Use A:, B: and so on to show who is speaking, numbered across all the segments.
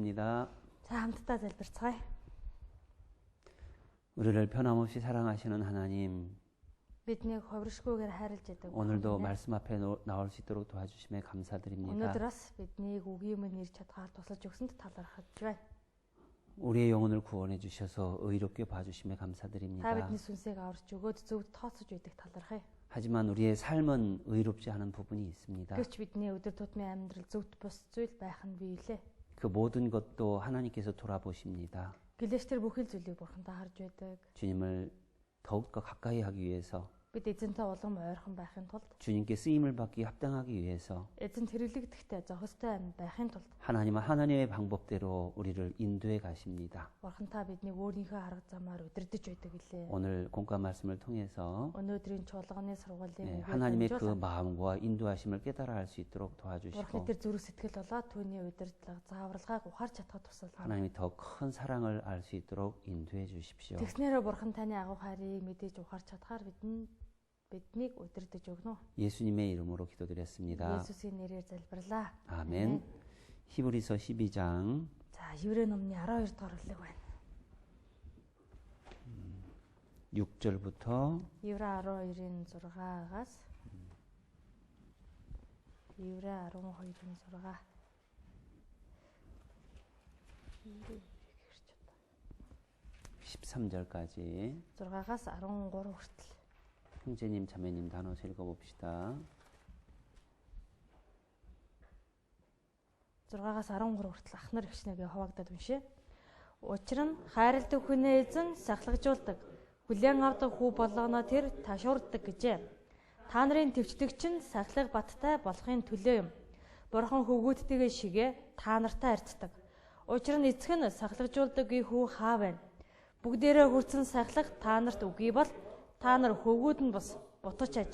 A: 입니다.
B: 자, 함께 залбирцгаая.
A: 우리를 변함없이 사랑하시는 하나님,
B: Биднийг ховршгүйгээр хайрлаж байдаг.
A: 오늘도 말씀 앞에 나올 수 있도록 도와주심에 감사드립니다.
B: Өнөөдрөөс биднийг үгийн өмнө ирж чадгаар тусалж өгсөнд талархаж байна.
A: 우리의 영혼을 구원해 주셔서 의롭게 봐주심에
B: Та
A: 감사드립니다.
B: бидний сүнсийг аварч өгөөд зөвд тооцож байдаг талархъя.
A: 하지만 우리의 삶은 의롭지 않은 부분이 있습니다.
B: Гэвч бидний өдөр тутмын амьдрал зөвд бус зүйл байх нь биелээ.
A: 그 모든 것도 하나님께서 돌아보십니다.
B: Гэлээштэр бүхэл зүйлийг бурхандаа харж байдаг.
A: 주님을 더욱더 가까이 하기 위해서,
B: Бид эзэнтэй улам ойрхон байхын тулд,
A: 주님께 쓰임을 받기 합당하기 위해서
B: эзэнт хэрэглэгдэхтэй зохистой байхын тулд
A: 하나님은 하나님의 방법대로 우리를 인도해 가십니다.
B: бурхан та биднийг өөрийнхөө арга замаар удирдах байдаг гэлээ.
A: 오늘 공과 말씀을 통해서
B: Өнөөдрийн чуулганы сургуулийн
A: 하나님의 그 마음과 인도하심을 깨달아 알 수 있도록
B: бурханы
A: 도와주시고,
B: тэр зүрх сэтгэл болоод түүний удирдлага, зааварлагыг ухаарч чадхад тусална.
A: 하나님이 더 큰 사랑을 알 수 있도록 인도해 주십시오.
B: Тэгснээрээ бурхан таны агуу хайрыг мэдээж ухаарч чадхаар биднийг удирдах өгнө.
A: 예수님의 이름으로 기도드렸습니다.
B: Есүсийн нэрээр залбирлаа.
A: 아멘. 히브리서 12장
B: За, Еврей номны 12 дугаар бүлэг байна.
A: 6절부터
B: Еврей 12-ийн 6-аас Еврей 12-ийн 6.
A: 13절까지
B: 6-аас 13 хүртэл.
A: 형제님 자매님 나눠서 읽어봅시다.
B: 6-аас 13 хүртэл ахнар гихшнэгээ хуваагдаад уншъя. Учир нь хайрладаг хүнээ эзэн сахлагжуулдаг. Хүлээн авдаг хүү болгоно тэр ташуурддаг гэжээ. Та нарын төвчдөгч нь сахлаг баттай болохын төлөө юм. Бурхан хөвгүүдтэйгээ шигээ та нартай харьцдаг. Учир нь эцэг нь сахлагжуулдаггүй хүү хаа байна. Бүгдээрээ хүрсэн сахлах та нарт үгүй бол та нар хөвгүүд нь бас бутаж аж.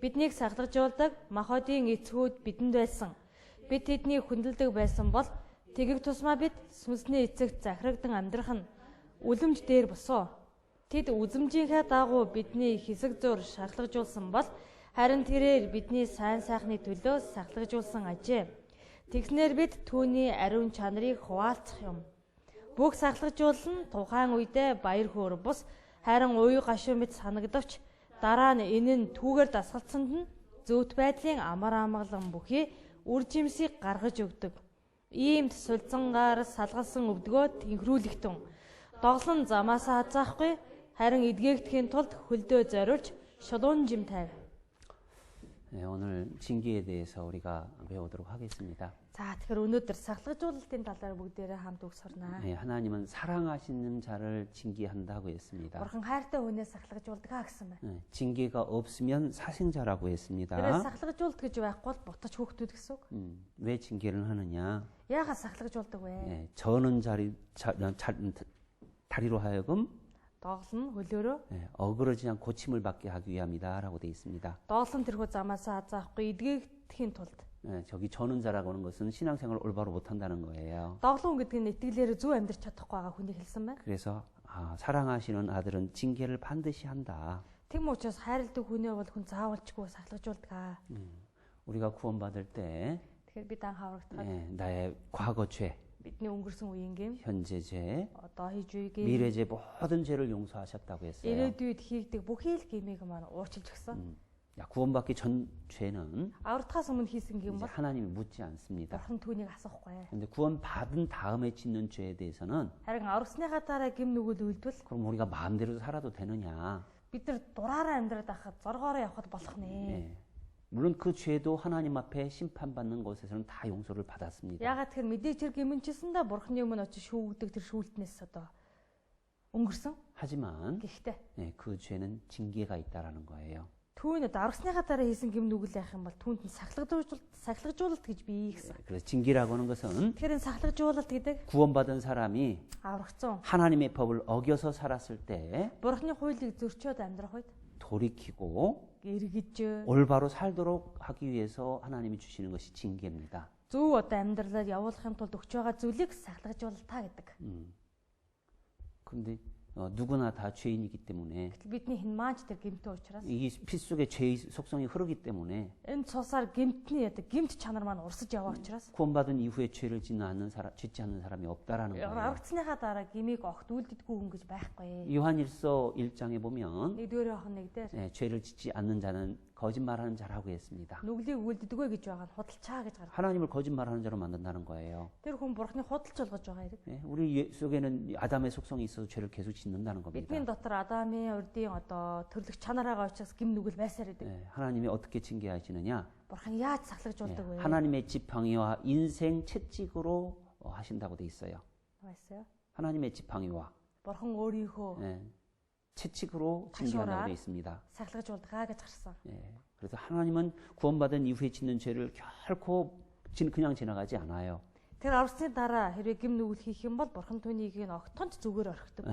B: Биднийг сахлагжуулдаг махбодийн эцгүүд бидэнд байсан. Бид тэднийг хүндэлдэг байсан бол тэгэх тусмаа бид сүнсний эцэгт захирагдан амьдрах нь үлэмж дээр босоо. Тэд үзэмжийнхээ дагуу бидний хэсэг зур шахлагжуулсан бол харин тэрээр бидний сайн сайхны төлөө сахлагжуулсан ажээ. Тэгснээр бид түүний ариун чанарыг хуваалцах юм. Бүх сахлагжуул нь тухайн үедээ баяр хөөр бус харин уй гашуун мэт санагдавч дараа нь энэ нь түүгээр дасгалцсанд нь зөөт байдлын амар амгалан бүхий үр жимсийг гаргаж өгдөг. Иймд сулцангаар салгалсан өвдгөө тэнхрүүлэгтэн. Доглон замаасаа хазаахгүй харин эдгээгдэхийн тулд хөлдөө зориулж шулуун жим тавь.
A: 네, 오늘 징계에 대해서 우리가 배우도록 하겠습니다.
B: За тэгэхээр өнөөдөр сахлагжуулалтын талаар бүгдээрээ хамт үг сурнаа.
A: 네, 하나님은 사랑하시는 자를 징계한다고 했습니다.
B: Бурхан хайртай хүнээ сахлагжуулдаг гэсэн байна.
A: 네, 징계가 없으면 사생자라고 했습니다.
B: Тэгэхээр сахлагжуулалт гэж байхгүй бол бутаж хөөхтүүд гэсэн үг.
A: 왜 징계를 하느냐?
B: Яагаад сахлагжуулдаг вэ?
A: 네, 저는 다리로 하여금
B: Доглон хөлөөрөө
A: 네, 어그러지 않고 고침을 받게 하기 위함이다라고 되어 있습니다.
B: доглон тэрхүү замаасаа хазаахгүй эдгээгдэхийн тулд.
A: 네, 저기 저는 자라고 하는 것은 신앙생활을 올바로 못한다는 거예요.
B: Доглон гэдэг нь итгэлээр зөв амьдрч чадахгүй байгаа хүнийг хэлсэн байна.
A: 그래서 사랑하시는 아들은 징계를 반드시 한다.
B: Тэм учраас хайрладаг хүнээ бол хүн заавалчгүй сахлагжуулдаг.
A: 우리가 구원받을 때
B: Тэгэхээр бид анх аврагдахад
A: 네, 나의 과거 죄,
B: бидний өнгөрсөн үеийн гэм
A: 현재 죄,
B: одоо хийж үе гэм
A: 미래 죄 모든 죄를 용서하셨다고 했어요.
B: ирээдүйд хийгдэг бүхий л гэмийг маань уучлж өгсөн.
A: 구원받기 전 죄는
B: Аврагдахаас өмнө хийсэн гэм
A: 이제
B: бол
A: 하나님이 묻지 않습니다.
B: бурхан түүнийг асуухгүй.
A: 근데 구원받은 다음에 짓는 죄에 대해서는
B: Харин аврагсныхаа дараа гэм нүгэл үйлдвэл
A: 그럼 우리가 마음대로 살아도 되느냐?
B: бид нар дураараа амьдраад байхад зоргоороо явхад болох нэ.
A: 네. 물론 그 죄도 하나님 앞에 심판받는 곳에서는 다 용서를 받았습니다.
B: Ягаад тэгэхээр мэдээж тэр гэмэнчилсэндээ бурханы өмнө очиж шүүгдэг тэр шүүлтнээс одоо өнгөрсөн.
A: 하지만
B: Гэхдээ
A: 네, 그 죄는 징계가 있다라는 거예요.
B: түүнэд аврагсныхаа дараа хийсэн гэм нүгэл яах юм бол түүнд нь сахлагжуулалт гэж бий гэсэн.
A: 그래서 징계라고 하는 것은
B: Тэгэхээр энэ сахлагжуулалт гэдэг
A: 구원받은 사람이
B: аврагцсан
A: 하나님의 법을 어겨서 살았을 때
B: бурханы хуулийг зөрчөөд амьдрах үед
A: 돌이키고
B: эргэж
A: 올바로 살도록 하기 위해서 하나님이 주시는 것이 징계입니다.
B: зөв одоо амьдралаар явуулахын тулд өгч байгаа зүйлийг сахлагжуулалтаа гэдэг.
A: 그런데 누구나 다 죄인이기 때문에
B: Гэтэл бидний хэн маань ч тэр гэмтэн учраас
A: 이 피 속에 죄의 속성이 흐르기 때문에
B: энэ цусаар гэмтний гэмт чанар маань урсаж яваа учраас
A: 구원받은 이후에 죄를 짓지 않는 사람이 없다라는 거예요.
B: аврагдсныхаа дараа гмийг огт үлддэггүй хүн гэж байхгүй.
A: 요한일서 1장에 보면
B: 1-р Иохан 1-дээр
A: 죄를 짓지 않는 자는 거짓말하는 자라고 했습니다.
B: нүглийг үлддэггүй гэж байгаа нь худалчаа гэж гаргав.
A: 하나님을 거짓말하는 자로 만든다는 거예요.
B: Тэр хүн бурхны худалч болгож байгаа хэрэг.
A: 우리 속에는 아담의 속성이 있어서 죄를 계속 짓는다는 겁니다.
B: бидний дотор Адамын урдын төрлөх чанараагаа учраас гим нүгэл байсаар идэг.
A: 하나님이 어떻게 징계하시느냐?
B: бурхан яаж сахлагжуулдаг вэ?
A: 하나님의 지팡이와 인생 채찍으로 하신다고 돼 있어요.
B: Байсаа.
A: 하나님의 지팡이와
B: бурхан өөрийнхөө
A: 채찍으로 징계한다고 돼 있습니다.
B: сахлагжуулдаг гэж гарсан.
A: 그래서 하나님은 구원받은 이후에 짓는 죄를 결코 그냥 지나가지 않아요.
B: Тэр аврсны дараа хэрвээ гим нүгэл хийх юм бол бурхан түүнийг огтонч зүгээр орхидог.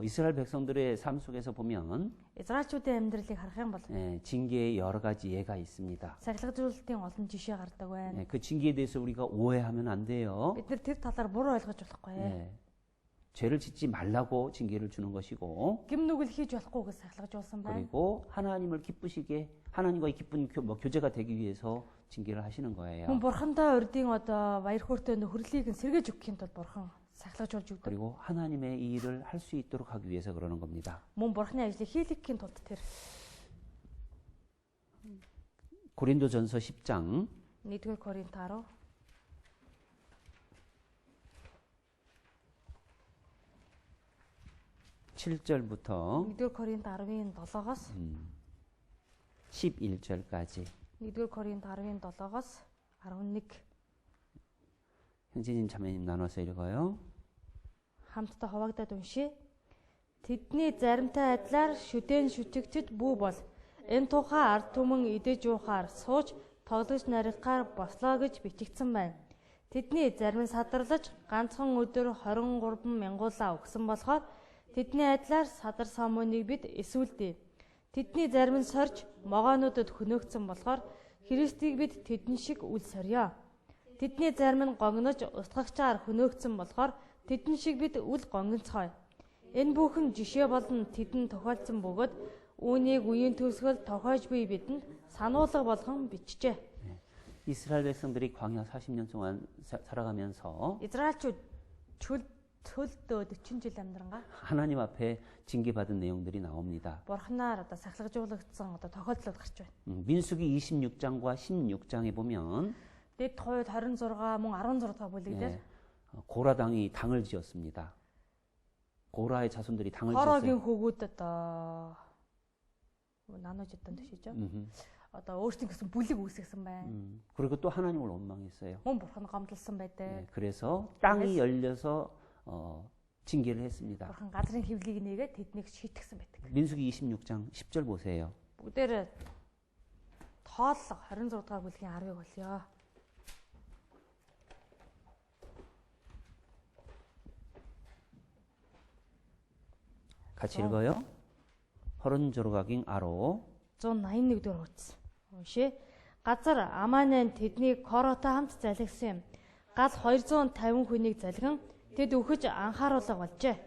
A: 이스라엘 백성들의 삶 속에서 보면
B: израильчүүдийн амьдралыг харах юм бол
A: 징계의 여러 가지 예가 있습니다.
B: сахлагжуулалтын олон жишээ гардаг байна.
A: 그 징계에 대해서 우리가 오해하면 안 돼요.
B: бид нар тэр талаар буруу ойлгож болохгүй.
A: 죄를 짓지 말라고 징계를 주는 것이고
B: гим нүгэл хийж болохгүй гэж сахлагжуулсан байна.
A: 그리고 하나님을 기쁘시게 하나님과의 기쁜 교제가 되기 위해서 징계를 하시는 거예요.
B: хүн бурхандаа урдын баяр хөөртэй нөхөрлийг нь сэргээж өгөхийн тулд бурхан сахлагжуулж өгдөг.
A: 그리고 하나님의 이 일을 할 수 있도록 하기 위해서 그러는 겁니다.
B: мөн бурханы ажлыг хийлгэхийн тулд тэр
A: 고린도전서 10장
B: 1-р Коринт 10
A: 7절부터
B: 1-р Коринт 10-ын 7-оос
A: 11절까지
B: 1-р Коринт 10-ын 7-оос 11
A: 형제님 자매님 나눠서 읽어요.
B: хамтдаа хуваагдаад уншия. Тэдний заримтай адилаар шүдэн шүтэгчд бүү бол энэ тухай ард түмэн идэж уухаар сууж тоглож нарихаар бослоо гэж бичигдсэн байна. Тэдний зарим нь садарлаж ганцхан өдөр 23 мянгуулаа өгсөн болохоор тэдний адилаар садар самууныг бид эсвэлдээ. Тэдний зарим нь сорж могоонуудад хөнөөгдсөн болохоор Христийг бид тэдэн шиг үл сорьё. Тэдний зарим нь гонгнож устгагчаар хөнөөгдсөн болохоор тэдэн шиг бид үл гонгонцгоё. Энэ бүхэн жишээ болон тэдэн тохиолдсон бөгөөд үүнийг үеийн төгсгөл тохиож буй бидэнд сануулга болгон бичжээ.
A: 이스라엘 백성들이 광야 40년 동안 살아가면서
B: израильчууд чөлд 40 жил амьдрангаа
A: 하나님 앞에 징계받은 내용들이 나옵니다.
B: бурхнаар сахлагжуулагдсан тохиолдлууд гарч байна.
A: 민수기 26장과 16장에 보면
B: Дэд хойд 26 мөн 16 дахь бүлэг дээр
A: 고라당이 당을 지었습니다. 고라의 자손들이 당을
B: хоорогийн
A: 지었어요.
B: хөвгүүдэд 나눠ж ядсан төшөж өөрсдийн гэсэн бүлэг үүсгэсэн байна.
A: 그리고 또 하나님을 원망했어요.
B: Мөн бурхан гомдлсон байдаг.
A: 그래서 땅이 열려서 징계를 했습니다.
B: бурхан газрын хөвлийг нээгээд тэднийг шийтгсэн байдаг.
A: 민수기 26장 10절 보세요.
B: бүгдээр тооллого 26 дахь бүлгийн 10-ыг болёо.
A: 같이 읽어요. 허른 조르가깅 아로
B: 181 дэх хуудас. Уншээ. Газар Аманын тэднийг Коротой хамт залгисан юм. Гал 250 хүнийг залгин тэд өгөж анхааруулга болжээ.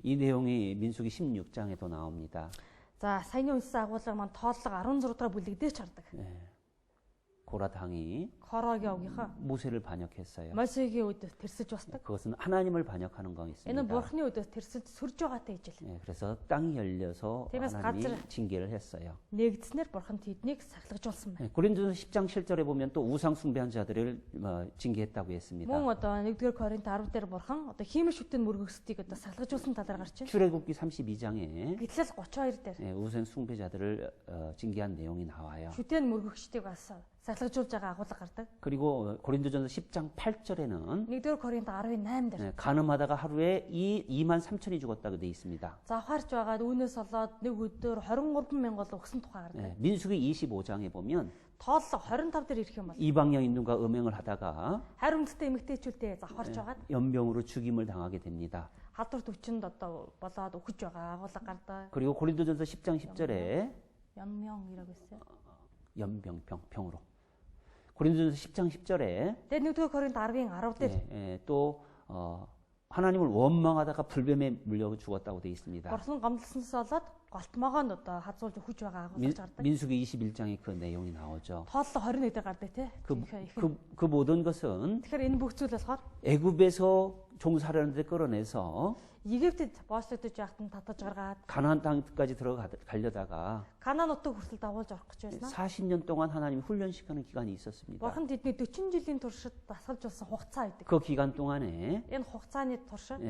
A: 이 내용이 민수기 16장에도 나옵니다.
B: За саяны үндэс агуулга маань тооллого 16 дахь бүлэг дээр ч гардаг.
A: 고라당이
B: Корогийн овгийнхаа
A: 모세를 반역했어요.
B: Мосегийн үдэс тэрсэж бастаг.
A: 그것은 하나님을 반역하는
B: Энэ
A: 거였습니다.
B: бурхны үдэс тэрсэж сүрж байгаатай ижил.
A: 그래서 땅이 열려서
B: тиймээс
A: 하나님이
B: газар-
A: 징계를 했어요.
B: Нэгдснээр бурхан тэднийг сахлагжуулсан байна.
A: 고린도서 10장 7절에 보면 또 우상 숭배한 자들을 징계했다고 했습니다.
B: Мөн 1-р Коринт 10 дээр бурхан хиймэл шүтэн мөргөсдгийг сахлагжуулсан талаар гарч байна.
A: 출애굽기 32장에
B: Гэтэл 32 дээр
A: 우상 숭배자들을 징계한 내용이 나와요.
B: шүтэн мөргөгчдийг бас сахлагжуулж байгаа агуулга гардаг.
A: 그리고 고린도전서 10장 8절에는
B: 1-р Коринт 10-8 дээр
A: 간음하다가 하루에 2만 3천이 죽었다고 돼 있습니다.
B: завхаарч байгаад үүнээс болоод нэг өдөр 23 мянган өгсөн тухай гардаг.
A: 민수기 25장에 보면
B: Тооллого 25 дээр ирэх юм бол
A: 이방 여인들과 음행을 하다가
B: харь өмдөлтэй эмэгтэйчүүдтэй завхаарч байгаад
A: 연병으로 죽임을 당하게 됩니다.
B: халдварт өвчнөд болоод өгч байгаа агуулга гардаг.
A: 그리고 고린도전서 10장 10절에
B: 연명이라고 했어요.
A: 병으로. 고린도전서 10장 10절에
B: Тэгээд 1-р Коринт 10-ын 10 дээр
A: 또 하나님을 원망하다가 불뱀에 물려 죽었다고 되어 있습니다.
B: Бурхан гомдлсноос болоод голтмоогоо нь одоо хазуулж хүч байгаа агуулж гардаг.
A: 민수기 21장에 그 내용이 나오죠.
B: Тооллого 21 дээр гардаг тий.
A: 그 모든 것은
B: Тэгэхээр энэ бүх зүйл болохоор
A: 애굽에서 종살이하는데 끌어내서
B: Египтэд боочлогдож байхад нь татаж гаргаад
A: 가나안 땅까지 들어가려다가
B: Канаан нутаг хүртэл дагуулж орох гэж байсан.
A: 40년 동안 하나님이 훈련시키는 기간이 있었습니다.
B: Бурхан тэдний 40 жилийн туршид дасгалж болсон хугацаа байдаг.
A: 그 기간 동안에
B: Энэ хугацааны туршид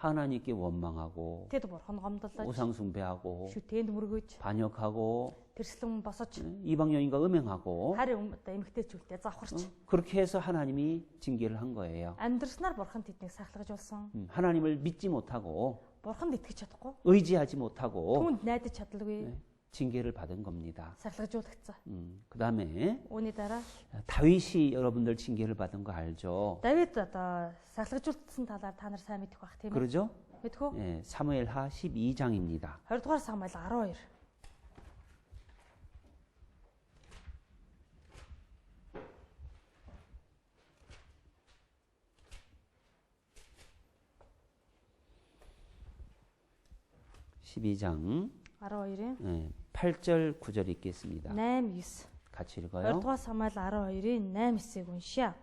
A: 하나님께 원망하고
B: тэд Бурхан гомдлож,
A: 우상 숭배하고
B: шүтээнд мөргөж,
A: 반역하고
B: тэрслэн босож,
A: 이방 여인과 음행하고
B: харин одоо эмгтээчүүлдэ завхарч
A: 그렇게 해서 하나님이 징계를 한 거예요.
B: амьдрснаар Бурхан тэднийг сахилгаж болсон.
A: 하나님을 믿지 못하고
B: Бурханд итгэж чадахгүй,
A: 의지하지 못하고
B: түүнд найдаж чадалгүй,
A: 징계를 받은 겁니다.
B: сахилгажуулагдсан.
A: 그다음에
B: Үүний дараа
A: 다윗이 여러분들 징계를 받은 거 알죠?
B: Давид одоо сахилгажуулсан талаар та нар сайн мэдэх бах тийм ээ.
A: 그러죠?
B: Мэдхүү?
A: 예, 사무엘하 12장입니다.
B: 20 дугаар Самуэль 12.
A: (12장)
B: 12-ийн
A: 8절 9절 읽겠습니다.
B: 8 9.
A: 같이
B: 20
A: 읽어요.
B: дугаар Самуэль 12-ийн 8 9-ыг уншъя.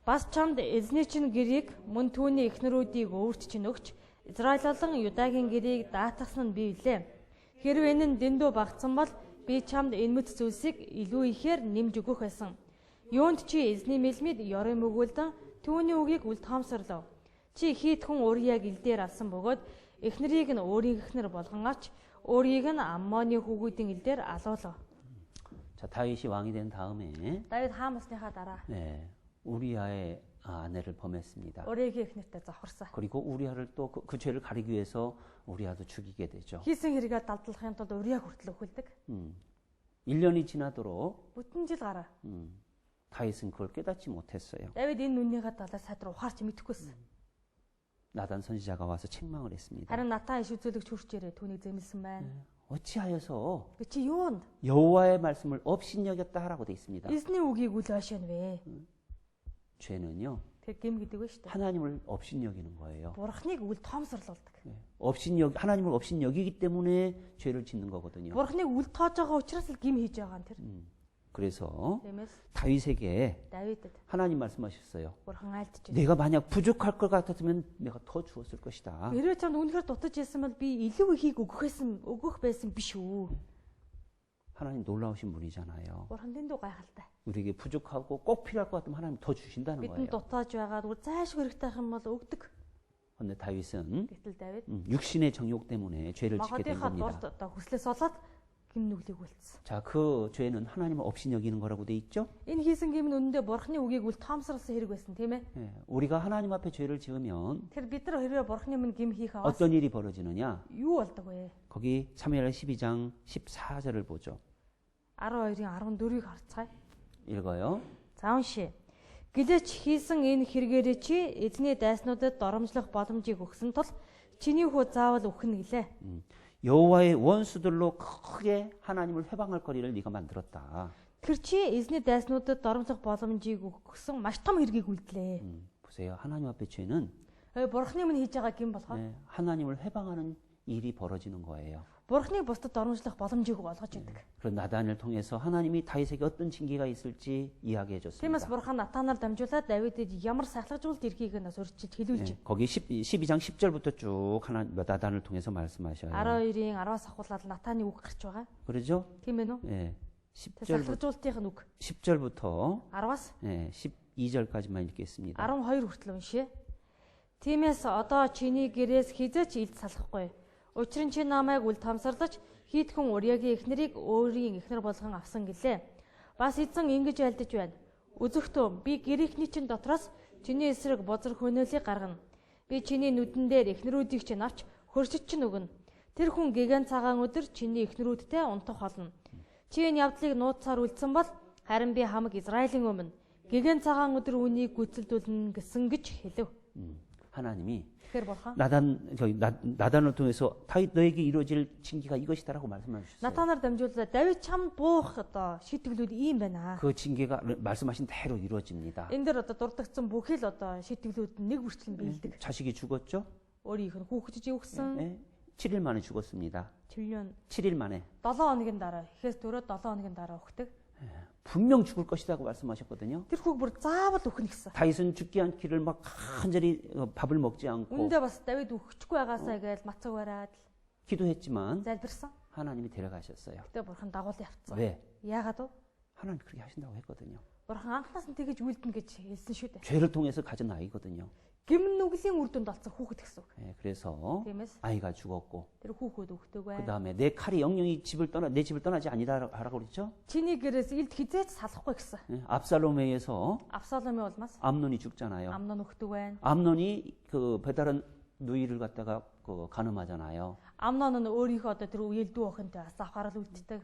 B: Бас чамд эзний чинь гэрийг мөн түүний эхнэрүүдийг өөрт чинь өгч Израиль болон Юдагийн гэрийг даатгасан нь би билээ. Хэрвээ энэ нь дэндүү багтсан бол би чамд энэ мэт зүйлсийг илүү ихээр нэмж өгөх байсан. Юунд чи эзний мэлмид ёрын мөгөөлдөн түүний үгийг үл тоомсорлоо. Чи хийдхэн Урияг илдээр алсан бөгөөд эхнэрийг нь өөрийн эхнэр болгон авч өөрийг нь Аммоны хүүгүүдийн илдээр алуулав.
A: 자, 다윗이 왕이 된 다음에
B: Давид хаан болсныхаа дараа
A: 우리아의 아내를 범했습니다.
B: өөрийнхөө эхнэртэй завхарсан.
A: 그리고 우리아를 또 그 죄를 가리기 위해서 우리아도 죽이게 되죠.
B: Хийсэн хэрэгээ далдлахын тулд Урияг хүртэл өхөлдөг.
A: 1년이 지나도록
B: Бүтэн жил гараа.
A: 다윗은 그걸 깨닫지 못했어요.
B: Давид энэ үннийхээ талаар сайдар ухаарч мэдэхгүйсэн.
A: 나단 선지자가 와서 책망을 했습니다.
B: Харин Натан иш үзүүлэгч хурж ирээ түүнийг зэмлсэн байна.
A: 어찌하여서
B: Би чи юунд
A: 여호와의 말씀을 업신여겼다 하라고 돼 있습니다.
B: эзний үгийг үл байшаана вэ?
A: 죄는요,
B: Тэр гэм гэдэг вэ шүү дээ.
A: 하나님을 업신여기는 거예요.
B: Бурхныг үл тоомсорлуулдаг.
A: 하나님을 업신여기기 때문에 죄를 짓는 거거든요.
B: Бурхныг үл тоож байгаа учраас л гэм хийж байгаа нь тэр.
A: 그래서
B: Тиймээс
A: 다윗에게
B: Давидэд
A: 하나님 말씀하셨어요.
B: Бурхан айлтж байна.
A: 내가 만약 부족할 것 같았으면 내가 더 주었을 것이다.
B: Хэрвээ чамд үнэхээр дутаж ирсэн бол би илүү ихийг өгөх байсан биш үү?
A: 하나님 놀라우신 분이잖아요.
B: Бурхан дэндүү гайхалтай.
A: 우리에게 부족하고 꼭 필요할 것 같으면 하나님 더 주신다는
B: Бидэнд
A: 거예요.
B: дутааж байгаад үл зайлшгүй хэрэгтэй юм бол өгдөг.
A: 그런데 다윗은
B: Гэтэл Давид
A: 육신의 정욕 때문에 죄를 짓게 된
B: магадийнхаа
A: 겁니다.
B: дурд одоо хүслээс болоод гэм нүглийг үлдсэн.
A: 자, 그 죄는 하나님을 업신여기는 거라고 돼 있죠?
B: Энэ хийсэн гэм нь үнэндээ Бурханы үгийг үл тоомсорлсон хэрэг байсан тийм ээ.
A: 예, 우리가 하나님 앞에 죄를 지으면
B: Тэр бид нар хэрвээ Бурханы өмнө гэм хийх аваас
A: 어떤 일이 벌어지느냐?
B: юу болдог вэ?
A: 거기 사무엘 12장 14절을 보죠.
B: 12-ийн 14-ийг харцгаая.
A: 읽어요.
B: За уншия. Гэлээч хийсэн энэ хэрэгээрээ чи эзний дайснуудад доромжлох боломжийг өгсөн тул чиний хүү заавал өгнө гэлээ.
A: 여호와의 원수들로 크게 하나님을 회방할 거리를 네가 만들었다.
B: Тэр чи эзний дайснуудад доромжлох боломжийг өгсөн маш том хэргийг үлдлээ.
A: 보세요. 하나님 앞에 죄는
B: Бурханы өмнө хийж байгаа гэм болохоор
A: 하나님을 회방하는 일이 벌어지는 거예요.
B: Бурханыг бусдад доромжлох боломжийг олгож идэг.
A: 그런 나단을 통해서 하나님이 다윗에게 어떤 징계가 있을지 이야기해 줬습니다.
B: Тиймээс Бурхан Натанаар дамжуулаад Давидэд ямар сахилгажуулт ирхийг нь сурчиж хэлүүлж.
A: 거기 12장 10절부터 쭉 나단을 통해서 말씀하셔요.
B: 12-ийн 10-аас ахуулаад Натаны үг гарч байгаа.
A: 그러죠?
B: Тийм ээ нү?
A: 예.
B: Сахилгажуултын үг
A: 10절부터
B: 10-аас
A: 12절까지만 읽겠습니다.
B: 12 хүртэл уншия. Тиймээс одоо чиний гэрээс хизээч илд салахгүй. Учир нь чи намайг үл тамсарлаж хийдхэн Уриягийн эхнэрийг өөрийн эхнэр болгон авсан гэлээ. Бас эзэн ингэж айлдаж байна. Үзэгтөө би гэрийнхний чинь дотроос чиний эсрэг бозар хөнөөлийг гаргана. Би чиний нүдэн дээр эхнэрүүдийг чинь авч хөршиж чинь өгнө. Тэр хүн гигэн цагаан өдөр чиний эхнэрүүдтэй унтах болно. Чи энэ явдлыг нууцаар үлдсэн бол харин би хамаг Израилийн өмнө гигэн цагаан өдөр үнийг гүйцэлдүүлнэ гэсэн гэж хэлв.
A: 하나님이
B: Тэгэхээр бурхан
A: 나단을 통해서 다윗 너에게 이루어질 징계가 이것이다라고 말씀해 주셨어요.
B: Натанаар дамжуулаад Давид чамд буух одоо шийтгэлүүд ийм байна.
A: 그 징계가 말씀하신 대로 이루어집니다.
B: Энэ дэр одоо дурдгдсан бүхэл одоо шийтгэлүүд нэг бүрчлэн биелдэг.
A: 자식이 죽었죠?
B: Өөрийнх нь хүүхдэж өгсөн.
A: 네. 7일 만에 죽었습니다. 7일 만에.
B: 7 хоногийн дараа эхээс төрөө 7 хоногийн дараа өгдөг.
A: 분명 죽을 것이라고 말씀하셨거든요.
B: Тэр хүүг бүр заавал өгнө гэсэн.
A: 다윗은 죽기 않기를 막 간절히 밥을 먹지 않고
B: Үндэ бас Давид өгөхгүй байгаасаа гээл мацаг бараад
A: 기도했지만
B: залбирсан.
A: 하나님이 데려가셨어요.
B: Гэтэ бурхан дагуулсан явцсан.
A: 왜?
B: Яагаад вэ?
A: 하나님 그렇게 하신다고 했거든요.
B: Бурхан анхнаас нь тэгэж үйлдэнэ гэж хэлсэн шүү дээ.
A: 죄를 통해서 가진 아이거든요.
B: Гимн нүглийн үр дүнд олцсон хүүхэд гэсэн үг.
A: 네, 그래서
B: Тиймээс
A: 아이가 죽었고
B: тэр хүүхэд өгдөг
A: 그
B: бай.
A: 다음에 내 칼이 영영이 내 집을 떠나지 아니라라고 그랬죠.
B: Чиний гэрээс илд хизээч салахгүй гэсэн.
A: 네, 압살롬에 의해서
B: Авсаломын улмаас
A: 암논이 죽잖아요.
B: Амнон өгдөг байна.
A: 암논이 그 배다른 누이를 갖다가 그 간음하잖아요.
B: Амнон нь өөрийнхөө одоо тэр үеэл дүү охинтой бас авахаар л үлддэг.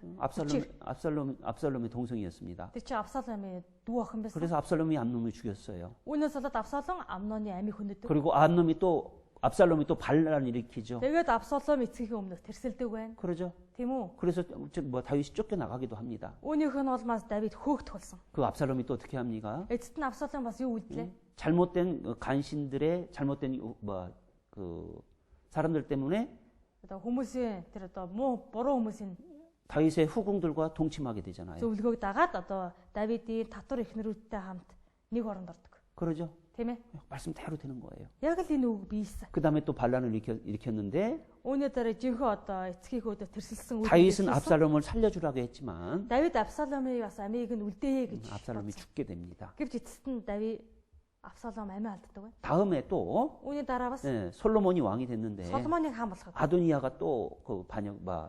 A: 압살롬의 동생이었습니다.
B: Тэр чи Авсаломын дүү охин байсан.
A: 그래서 압살롬이 암논을 죽였어요.
B: Үүнээс болоод Авсалом Амноны амийг хүндэдэг.
A: 그리고 압살롬이 또 반란을 일으키죠.
B: Тэгээд Авсалом эцгийн өмнөх тэрсэлдэг байна.
A: 그러죠.
B: Тийм үү?
A: 그래서 뭐 다윗이 쫓겨나가기도 합니다.
B: Үүнийх нь улмаас Давид хөөгдөхөлсөн.
A: 그 압살롬이 또 어떻게 합니까?
B: Эцэст нь Авсалом бас юу үлдлээ?
A: 잘못된 간신들의 잘못된 사람들 때문에
B: Одоо хүмүүсийн тэр одоо муу буруу хүмүүсийн
A: 다윗의 후궁들과 동침하게 되잖아요.
B: зөвлөгөөг дагаад одоо Давидын татвар эхнэрүүдтэй хамт нэг оронд ордог.
A: 그러죠.
B: Тийм ээ?
A: 말씀대로 되는 거예요.
B: Яг л энэ үг биелсэн.
A: 그 다음에 또 반란을 일으켰는데
B: Үүний дараа жинхэнэ одоо эцгийнхөөдөө тэрсэлсэн үг.
A: 다윗은 압살롬을 살려주라고 했지만
B: Давид Авсаломыг бас амийг нь үлдээе гэж.
A: 압살롬이 죽게 됩니다.
B: Гэвч эцэст нь Давид Авсалом амиа алддаг байна.
A: 다음에 또
B: Үүний дараа бас
A: 솔로몬이 왕이 됐는데
B: Соломоныг хаан болгоод.
A: 아도니아가 또 그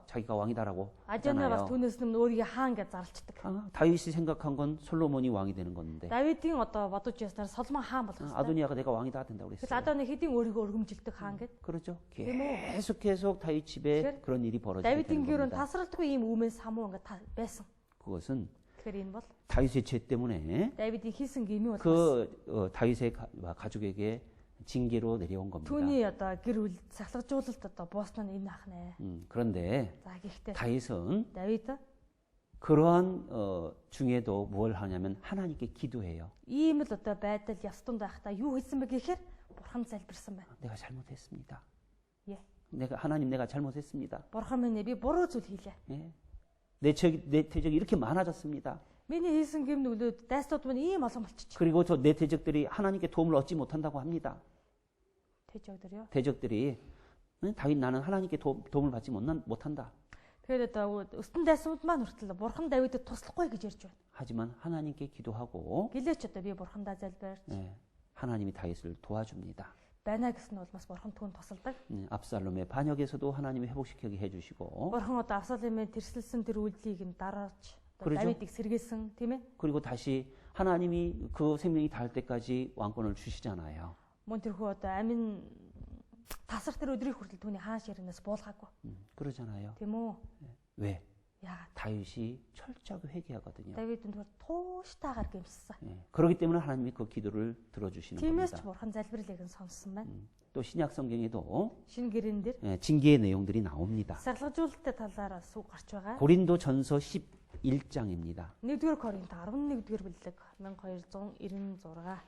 A: 자기가 왕이다라고
B: Ажинаа бас
A: 하잖아요.
B: түүнээс нь өөрийгөө хаан гэж зарлцдаг.
A: 다윗이 생각한 건 솔로몬이 왕이 되는 건데
B: Давидын одоо бодож яснаар Соломон хаан болох хэрэгтэй.
A: 아도니아가 내가 왕이다 된다고
B: 그래서
A: 그랬어요.
B: 아도니 хэдийн өөрийгөө өргөмжилдэг хаан гэд.
A: 그렇죠.
B: Тийм үү?
A: 계속 다윗 집에 그런 일이 벌어지게
B: Давидын
A: 되는
B: гэрүүн
A: 겁니다.
B: тасралтгүй ийм үмээс самуу ингээд байсан.
A: 그것은
B: Тэгэхээр энэ бол
A: 다윗의 죄 때문에
B: Давидын хийсэн гэмийн бол
A: 그 다윗의 가족에게 징계로 내려온 겁니다.
B: түүний одоо гэр бүл сахлагжуулалт одоо буусна нь энэ ах нэ.
A: 그런데
B: За гэхдээ
A: 다윗은
B: Давид
A: 그러한 중에도 뭘 하냐면 하나님께 기도해요.
B: ийм л одоо байдал явстан байхдаа юу хэлсэн бэ гэхээр бурхан залбирсан байна.
A: 내가 잘못했습니다.
B: 예.
A: 하나님 내가 잘못했습니다.
B: Бурхан минь би буруу зүйл хийлээ.
A: 예. 내 대적이 이렇게 많아졌습니다.
B: Миний хийсэн гэмнүглүүд дайснууд минь ийм олон болчих.
A: 그리고 내 대적들이 하나님께 도움을 얻지 못한다고 합니다.
B: Тэжэгдэрё.
A: 대적들이 다윗 나는 하나님께 도움을 받지 못한다.
B: Тэгэхээр одоо өстөн дайснууд маань хүртэл бурхан Давидэд туслахгүй гэж ярьж байна.
A: 하지만 하나님께 기도하고
B: Гэлээч одоо би бурхандаа залбирч
A: 하나님이 다윗을 도와줍니다.
B: байна гэсэн нь бол бас бурхан түүнд тусалдаг.
A: 압살롬의 반역에서도 하나님이 회복시키게 해주시고
B: Бурхан одоо Авсаломын тэрсэлсэн тэр үйлдэлийг нь дарааж
A: 그러죠.
B: Давидыг сэргээсэн тийм ээ.
A: 그리고 다시 하나님이 그 생명이 닿을 때까지 왕권을 주시잖아요.
B: Мөн тэрхүү одоо амин тасар тэр өдрийн хүртэл түүний хаан ширнээс буулгаагүй.
A: 그러잖아요.
B: Тийм үү?
A: 왜?
B: Яагаад?
A: 다윗이 철저하게 회개하거든요.
B: Давидын түр тууштайгаар гэмшсэн.
A: 그렇기 때문에 하나님이 그 기도를 들어주시는
B: Тиймээс ч
A: 겁니다.
B: бурхан залбирлыг нь сонссон байна.
A: 또 신약 성경에도
B: Шинэ гэрэн дээр
A: 징계의 내용들이 나옵니다.
B: сахлагжуулалттай талаар сүү гарч байгаа.
A: 고린도 전서 11장입니다.
B: 1-р Коринт 11-р бүлэг 1296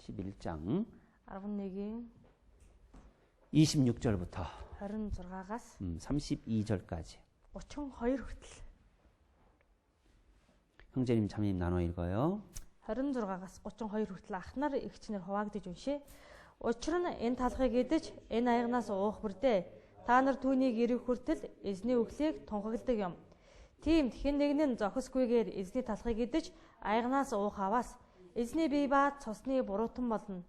A: 11장
B: 11-ийн
A: 26절부터
B: 26-аас
A: 32절까지
B: 32 хүртэл
A: 형제님 자매님 나눠 읽어요.
B: 26-аас 32 хүртэл ахнаар эгчнэр хуваагдаж уншээ. Учир нь энэ талхыг идэж энэ аягнаас уух бүрдээ та нар түүнийг ирэх хүртэл эзний үхлийг тунхагладаг юм. Тиймд хэн нэг нь зохисгүйгээр эзний талхыг идэж аягнаас уух аваас эзний бие ба цусны буруутан болно.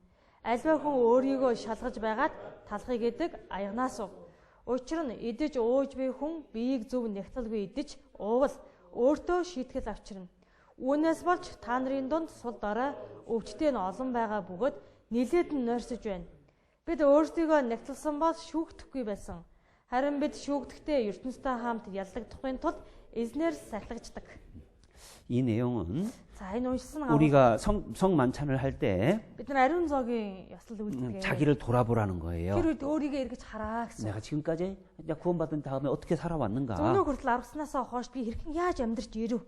B: Альва хүн өөрийгөө шалгаж байгаад талхыг идэг аягнаас уух. Учир нь идэж ууж буй хүн биеийг зөв нягтлгүй идэж уувал өөртөө шийтгэл авчирна. Үүнээс болж та нарын дунд сул дорой өвчтөй нь олон байгаа бөгөөд нилээд нь нойрсож байна. Бид өөрсдийгөө нягтлсан бол шүүгдэхгүй байсан. Харин бид шүүгдэхдээ ертөнцтэй хамт яллагдахын тулд эзнэр сахилгаждаг.
A: 이 내용은
B: За энэ уншсан
A: 우리가 성만찬을 할 때
B: бид нар ариун зоогийн ёслол үйлдэлгээ.
A: 자기를 돌아보라는 거예요.
B: Тэр үед өөрийгөө эргэж хараа гэсэн.
A: 내가 지금까지 구원받은 다음에 어떻게 살아왔는가.
B: Өнөө хүртэл аргаснасаа хойш би хэрхэн яаж амьдрч ирв.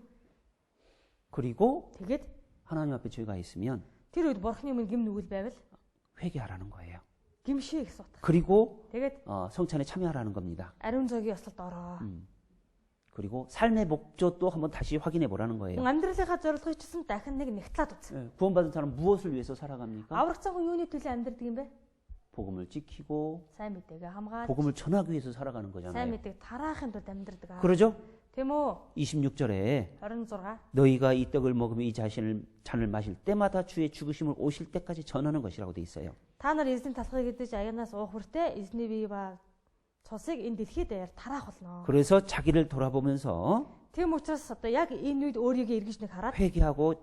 A: 그리고
B: Тэгээд
A: 하나님 앞에 죄가 있으면
B: тэр үед бурхны өмнө гим нүгэл байвал
A: 회개하라는 거예요.
B: гимшээ гэсэн утга.
A: 그리고
B: Тэгээд
A: 성찬에 참여하라는 겁니다.
B: ариун зоогийн ёслолд ороо.
A: 그리고 삶의 목적도 한번 다시 확인해 보라는 거예요.
B: амьдралынхаа зорилгыг чсэн дахин нэг нэгтлаад үз.
A: 구원받은 사람 무엇을 위해서 살아갑니까?
B: Аврагцсан хүн юуны төлөө амьдрдаг юм бэ?
A: 복음을 지키고
B: Сайн мэдээгээ хамгаалж,
A: 복음을 전하기 위해서 살아가는
B: сайн
A: 거잖아요.
B: мэдээг тараахын тулд амьдрдаг.
A: 그러죠?
B: Тийм үү?
A: 26절에
B: 26.
A: 너희가 이 떡을 먹으며 이 잔을 마실 때마다 주의 죽으심을 오실 때까지 전하는 것이라고 돼 있어요.
B: Та нар эзний талхыг идэж аянаас уух хүртээ эзний бие ба цусыг энэ дэлхий дээр тараах болно.
A: 그래서 자기를 돌아보면서
B: Тийм учраас одоо яг энэ үед өөрийгөө эргэж нэг хараад
A: 회개하고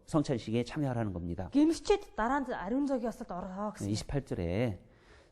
A: 성찬식에 참여하라는 겁니다.
B: гимшчээд дараа нь ариун зоогийн ёслолд ороо гэсэн.
A: 28절에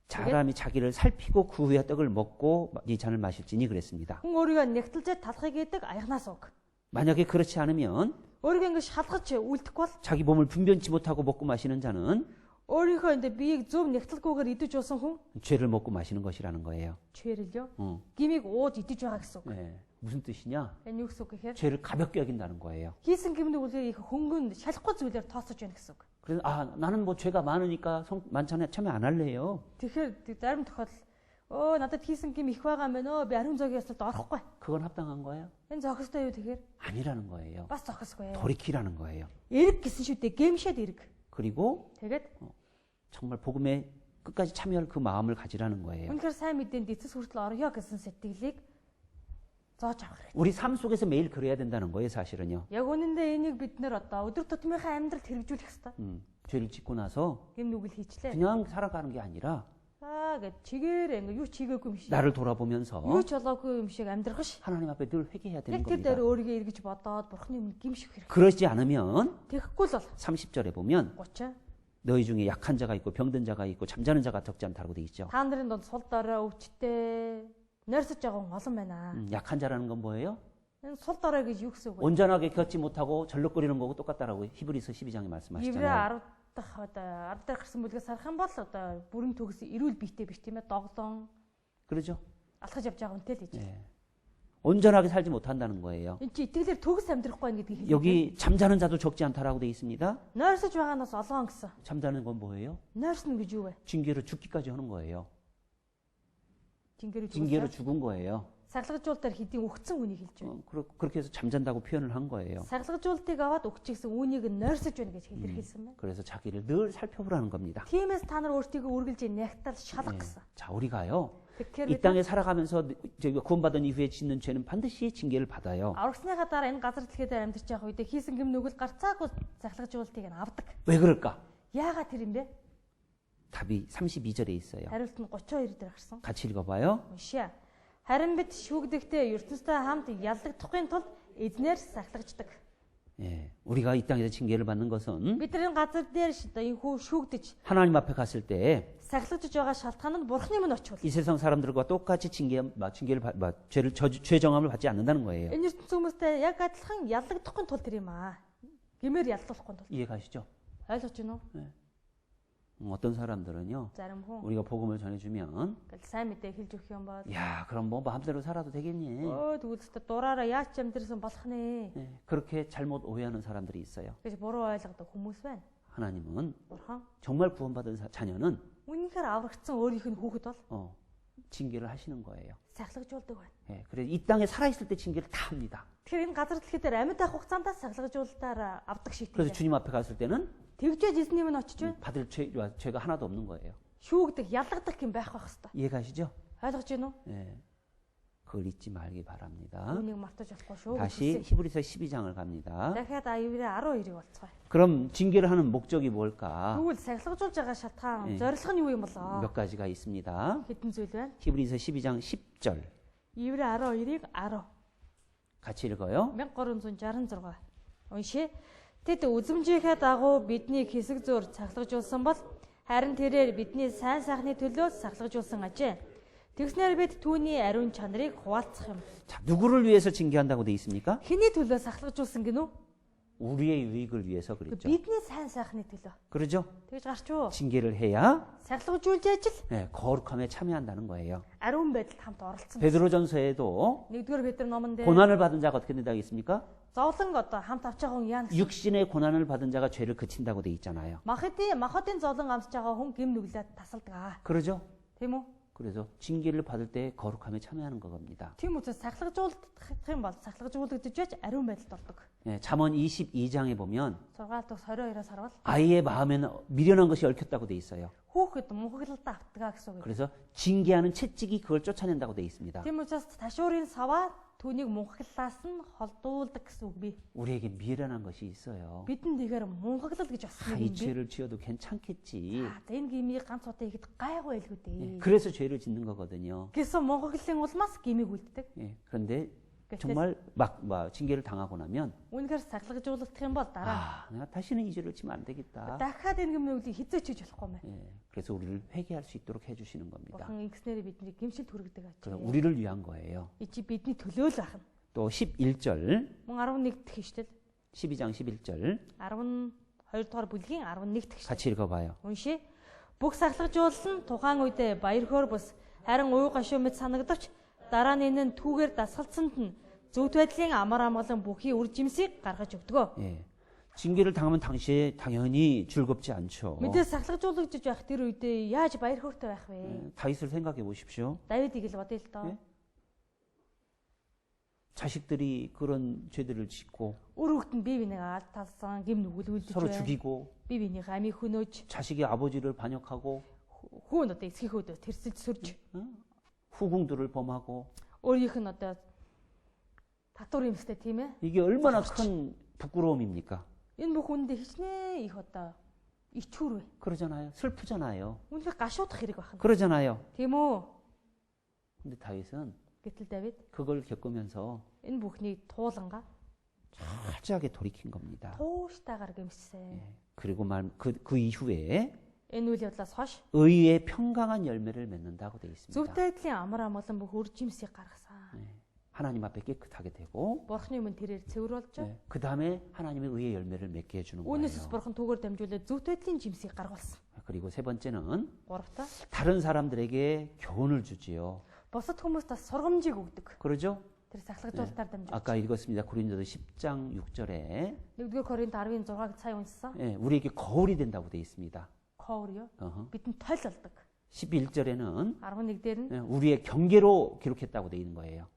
A: 사람이 자기를 살피고 그 후에 떡을 먹고 이 잔을 마실지니 그랬습니다.
B: Хүн өөрийгөө нэгтэлж талхыг идэг аягнаас ууг.
A: 만약에 그렇지 않으면
B: өөрийгөө ингэ шалгаж үлдэхгүй бол
A: 자기 몸을 분변치 못하고 먹고 마시는 자는
B: өөрийнхөө энэ биеийг зөв нэгтэлгүйгээр идэж уусан хүн
A: 죄를 먹고 마시는 것이라는 거예요.
B: чвэрэлё. Гимиг ууж идэж байгаа гэсэн үг.
A: 네, 무슨 뜻이냐?
B: Энэ юу гэсэн үг гэхээр
A: 죄를 가볍게 여긴다는 거예요.
B: хийсэн гимнэг үлээ их хөнгөн шалахгүй зүйлээр тооцож байна гэсэн үг.
A: 그래서 나는 뭐 죄가 많으니까 만찬에 참여 안 할래요.
B: Тэгэхээр зарим тохиолдол надад хийсэн гим их байгаа юм байна. Би ариун зоогийн ёслолд орохгүй.
A: 그건 합당한 거예요?
B: Энэ зохистой юу тэгэхээр?
A: 아니라는 거예요.
B: Бас зохисгүй.
A: 돌이키라는 거예요.
B: Эрэг гэсэн шүү дээ. Гэмшээд эрэг.
A: 그리고
B: Тэгээд
A: 정말 복음에 끝까지 참여할 그 마음을 가지라는 거예요.
B: үнэхээр сайн мэдээнд эцэс хүртэл орё гэсэн сэтгэлийг зоож авах хэрэгтэй.
A: 우리 삶 속에서 매일 그래야 된다는 거예요, 사실은요.
B: Яг үнэндээ энийг бид нэр одоо өдөр тутмынхаа амьдралд хэрэгжүүлэх хэрэгтэй.
A: 죄를 짓고 나서
B: Гим нүгэл хийчлээ.
A: 그냥 살아가는 게 아니라
B: Гэт чигээрээ ингээ юу ч хийгээгүй юм шиг.
A: 나를 돌아보면서
B: Юу ч болоогүй юм шиг амьдрах ш.
A: 하나님 앞에 늘 회개해야 되는
B: Яг тэр
A: 겁니다.
B: дээр өөрийгөө эргэж бодоод бурхны өмнө гимших хэрэгтэй.
A: 그러지 않으면
B: Тэгэхгүй л бол
A: 30절에 보면
B: 30.
A: 너희 중에 약한 자가 있고 병든 자가 있고 잠자는 자가 적지 않다고 돼 있죠.
B: Та нарын донд сул дорой өвчтэй нойрсож байгаа хүн олон байна.
A: 약한 자라는 건 뭐예요?
B: Энэ сул дорой гэж юу гэсэн үг вэ?
A: 온전하게 걷지 못하고 절룩거리는 거고 똑같다라고 히브리서 12장에
B: Еврей
A: 말씀하시잖아요.
B: 10 дахь одоо 10 дахь гарсан бүлгээс харах юм бол одоо бүрэн төгс эрүүл биетэй биш тийм ээ доглон
A: 그러죠?
B: алхаж явж байгаа хүнтэй л гэж.
A: 예. 온전하게 살지 못한다는 거예요.
B: Энд чи итгэлээр төгс амьдрахгүй байх гэдгийг хэлээ.
A: 여기 잠자는 자도 적지 않다라고 돼 있습니다.
B: Нойрсож байгаа нь бас олон гэсэн.
A: 잠자는 건 뭐예요?
B: Нойрсно гэж юу вэ?
A: 징계로 죽기까지 하는 거예요.
B: 징계로
A: 징계로
B: 죽었어.
A: 죽은 거예요.
B: Сарлагжуултаар хэдийн өгцөн үнийг хэлж байна.
A: 그렇게 해서 잠잔다고 표현을 한 거예요.
B: Сарлагжуултыг аваад өгчихсэн үнийг нь нойрсож байна гэж хэлэрхийлсэн байна.
A: 그래서 자기를 늘 살펴보라는 겁니다.
B: Тиймээс та нар өөртөө үргэлж нэгтал шалах гэсэн.
A: 자, 우리가요.
B: Тэгэхээр
A: 이 땅에 살아가면서 저희가 구원받은 이후에 짓는 죄는 반드시 징계를 받아요.
B: аврагсныхаа дараа энэ газар дэлхий дээр амьдарч байгаа үедээ хийсэн гэм нүгэл гарцаагүй сарлагжуултыг нь авдаг.
A: 왜 그럴까?
B: Яагаад тэр юм бэ?
A: 답이 32절에 있어요.
B: Хариулт нь 32 дээр гарсан.
A: 같이 읽어봐요.
B: Уншия. Харин бид шүүгдэхдээ ертөнцтэй хамт ялдагдахын тулд эзнэр сахлагждаг.
A: 예, 우리가 이 땅에서 징계를 받는 것은
B: Бид нар энэ газар дээр энэ шүүгдэж
A: 하나님 앞에 갔을 때 이
B: сахлагжиж байгаа шалтгаан нь бурхны өмнө очивол.
A: 세상 사람들과 똑같이 죄 정함을 받지 않는다는 거예요.
B: Энэ ертөнцийн хүмүүстэй яг адилхан ялдагдахын тулд тэр юм аа. Гэмээр ялдуулахгүй тул.
A: 이해 가시죠?
B: Ойлгож байна уу?
A: 어떤 사람들은요,
B: Зарим хүн
A: 우리가 복음을 전해주면,
B: гэл сайн мэдээ хэлж өгөх юм бол
A: 야, 그럼 뭐 마음대로 살아도 되겠니?
B: тэгвэл та дураараа яаж ч амьдрсан болох нэ
A: 예, 그렇게 잘못 오해하는 사람들이 있어요.
B: гэж буруу ойлгодог хүмүүс байна.
A: 하나님은
B: Бурхан
A: 정말 구원받은 자녀는
B: үнэхээр аврагдсан өөрийнх нь хүүхэд бол
A: 징계를 하시는 거예요.
B: сахлагжуулдаг байна.
A: 예, 그래서 이 땅에 살아있을 때 징계를 다 합니다.
B: Тэгэхээр энэ газар дэлхий дээр амьд байх хугацаанд сахлагжуулалтаар авдаг
A: 그래서
B: шийдвэр.
A: 주님 앞에 갔을 때는
B: Тэгжээж эзний өмнө очиж байна.
A: 받을 죄가 하나도 없는 거예요.
B: Шүүгдэх, ялгадах юм байх хэвээр.
A: 이해 가시죠?
B: Ойлгож байна уу?
A: 예, 그걸 잊지 말기 바랍니다.
B: Үүнийг мартаж болохгүй шүү.
A: 다시 히브리서 12장을 갑니다.
B: дахиад аюурэ 12-ыг болцгоё.
A: 그럼 징계를 하는 목적이 뭘까?
B: Тэгвэл сахлагжуулж байгаа шалтгаан,
A: 예.
B: зорилго нь юу юм болоо?
A: 몇 가지가 있습니다.
B: Хэдэн зүйл байна?
A: 히브리서 12장 10절
B: Иврэ 12-ыг 10.
A: 같이 읽어요.
B: 1366. Уншия. Тэд үзмжийнхээ дагуу биднийг хэсэг зуур сахлагжуулсан бол харин тэрээр бидний сайн сайхны төлөө сахлагжуулсан ажээ. Тэгснээр бид түүний ариун чанарыг хуваалцах юм.
A: 자, 누구를 위해서 징계한다고 돼 있습니까?
B: Хэний төлөө сахлагжуулсан гинүү?
A: 우리의 유익을 위해서 그랬죠.
B: Бидний сайн сайхны төлөө.
A: 그러죠?
B: Тэгж гарч уу?
A: 징계를 해야
B: Сахлагжуулж ажил
A: 거룩함에 참여한다는 거예요.
B: ариун байдалд хамт оролцсон.
A: 베드로전서에도
B: Нэгдүгээр Петр номонд
A: 고난을 받은 자가 어떻게 된다고 있습니까?
B: зовлон одоо хамт авч байгаа хүн яа гэсэн.
A: 육신의 고난을 받은 자가 죄를 그친다고 돼 있잖아요.
B: Махатын зовлон амсж байгаа хүн гим нүглээд тасалдаг.
A: 그러죠?
B: Тийм үү?
A: 그래서 징계를 받을 때 거룩함에 참여하는 겁니다.
B: Тийм учраас сахлагжуулах юм бол сахлагжуулагдаж байж ариун байдалд ордог.
A: 예, 잠언 22장에 보면
B: 6 дахь 22-аас харвал
A: 아이의 마음에는 미련한 것이 얽혔다고 돼 있어요.
B: хүүхэд мунхаглалтаа автгаа гэсэн үг.
A: 그래서 징계하는 채찍이 그걸 쫓아낸다고 돼 있습니다.
B: Тийм учраас ташуурын саваа түүнийг мунхаглалаас нь холдуулдаг гэсэн үг бий.
A: 우리에게 미련한 것이 있어요.
B: Бидэнд ихээр мунхаглал гэж бас
A: 아,
B: нэг
A: 이
B: юм бий.
A: 죄를 지어도 괜찮겠지.
B: За энэ гимийг ганц удаа ихэд гайгүй байлгүй дээ.
A: 그래서 죄를 짓는 거거든요.
B: Гэсэн мунхаглалын улмаас гимийг үлддэг.
A: 예, 그런데
B: Гэтэл
A: 정말 막 징계를 당하고 나면
B: үнэхээр сахлагжуулагдах юм бол дараа
A: 내가 다시는 이 죄를 지면 안 되겠다.
B: дахиад энэ гимнүүдийг хизээч хийж болохгүй мэ.
A: 예, 그래서 우리를 회개할 수 있도록 해주시는 겁니다.
B: Бурхан ингэснээр бидний гимшилд хүргэдэг
A: 그래서
B: аж.
A: 우리를 위한 거예요.
B: И чи бидний төлөө л ахна.
A: 또 11절,
B: Мөн 11 дахь ишлэл
A: 12장 11절
B: 12 дугаар бүлгийн 11 дахь ишлэл.
A: 같이 읽어봐요.
B: Уншия. Бүх сахлагжуулсан тухайн үедээ баяр хөөр бус харин уу гашуу мэд санагдавч дараа нь энэ нь түүгээр дасгалцсанд нь зөвхт байдлын амар амгалан бүхий үр жимсийг гаргаж өгдөгөө.
A: 예, 징계를 당하면 당시에 당연히 즐겁지 않죠.
B: Мэдээ сахлагжуулагдж байх тэр үедээ яаж баяр хөөртэй байх вэ?
A: 예, 다윗을 생각해 보십시오.
B: Давидыг л бодъё л доо.
A: 예? 자식들이 그런 죄들을 짓고
B: Үр хүүхэд нь бие биенээ алд талсан, гим нүгэлүүлж
A: 서로
B: байна.
A: 죽이고
B: Бие биенийхээ амийг хөнөөж,
A: 자식의 아버지를 반역하고
B: хүүн одоо эцгийнхөөдөө тэрсэлж сүрж,
A: 후궁들을 범하고
B: өөрийнх нь одоо татвар юмстай тийм ээ.
A: 이게 얼마나 큰 부끄러움입니까?
B: Энэ бүх үнэндээ хичнээн их одоо ичхүр вэ.
A: 그러잖아요. 슬프잖아요.
B: Үнэхээр гашуудах хэрэг байна.
A: 그러잖아요.
B: Тийм үү?
A: 근데 다윗은
B: Гэтэл Давид
A: 그걸 겪으면서
B: энэ бүхнийг тууланга
A: 철저하게 돌이킨 겁니다.
B: тууштайгаар гэмшсэн.
A: 예, 그리고 그 이후에
B: Энэ үйл явдлаас хойш
A: 의의 평강한 열매를 맺는다고 되어 있습니다.
B: зөвхт байдлын амар амгалан бүх үр жимсийг гаргасан.
A: 예, 하나님 앞에 깨끗하게 되고
B: Бурхны өмнө тэрээр цэвэр болж,
A: 그 다음에 하나님의 의의 열매를 맺게 해주는
B: үүнээс
A: 거예요.
B: Бурхан түүгээр дамжуулаад зөвхт байдлын жимсийг гаргуулсан.
A: 그리고 세 번째는
B: Гуравта
A: 다른 사람들에게 교훈을 주지요.
B: бусад хүмүүст бас сургамжийг өгдөг.
A: 그러죠?
B: Тэр сахлагжуулалтаар дамжуулж.
A: 아까 읽었습니다. 고린도서 10장 6절에
B: 1-р Коринт 10-6-ыг сая уншсан.
A: 예, 우리에게 거울이 된다고 되어 있습니다.
B: Коорё.
A: 어허.
B: Бидэнд толь болдог.
A: 11절에는
B: 11 дээр нь
A: 우리의 경계로 기록했다고 되어 있는 거예요.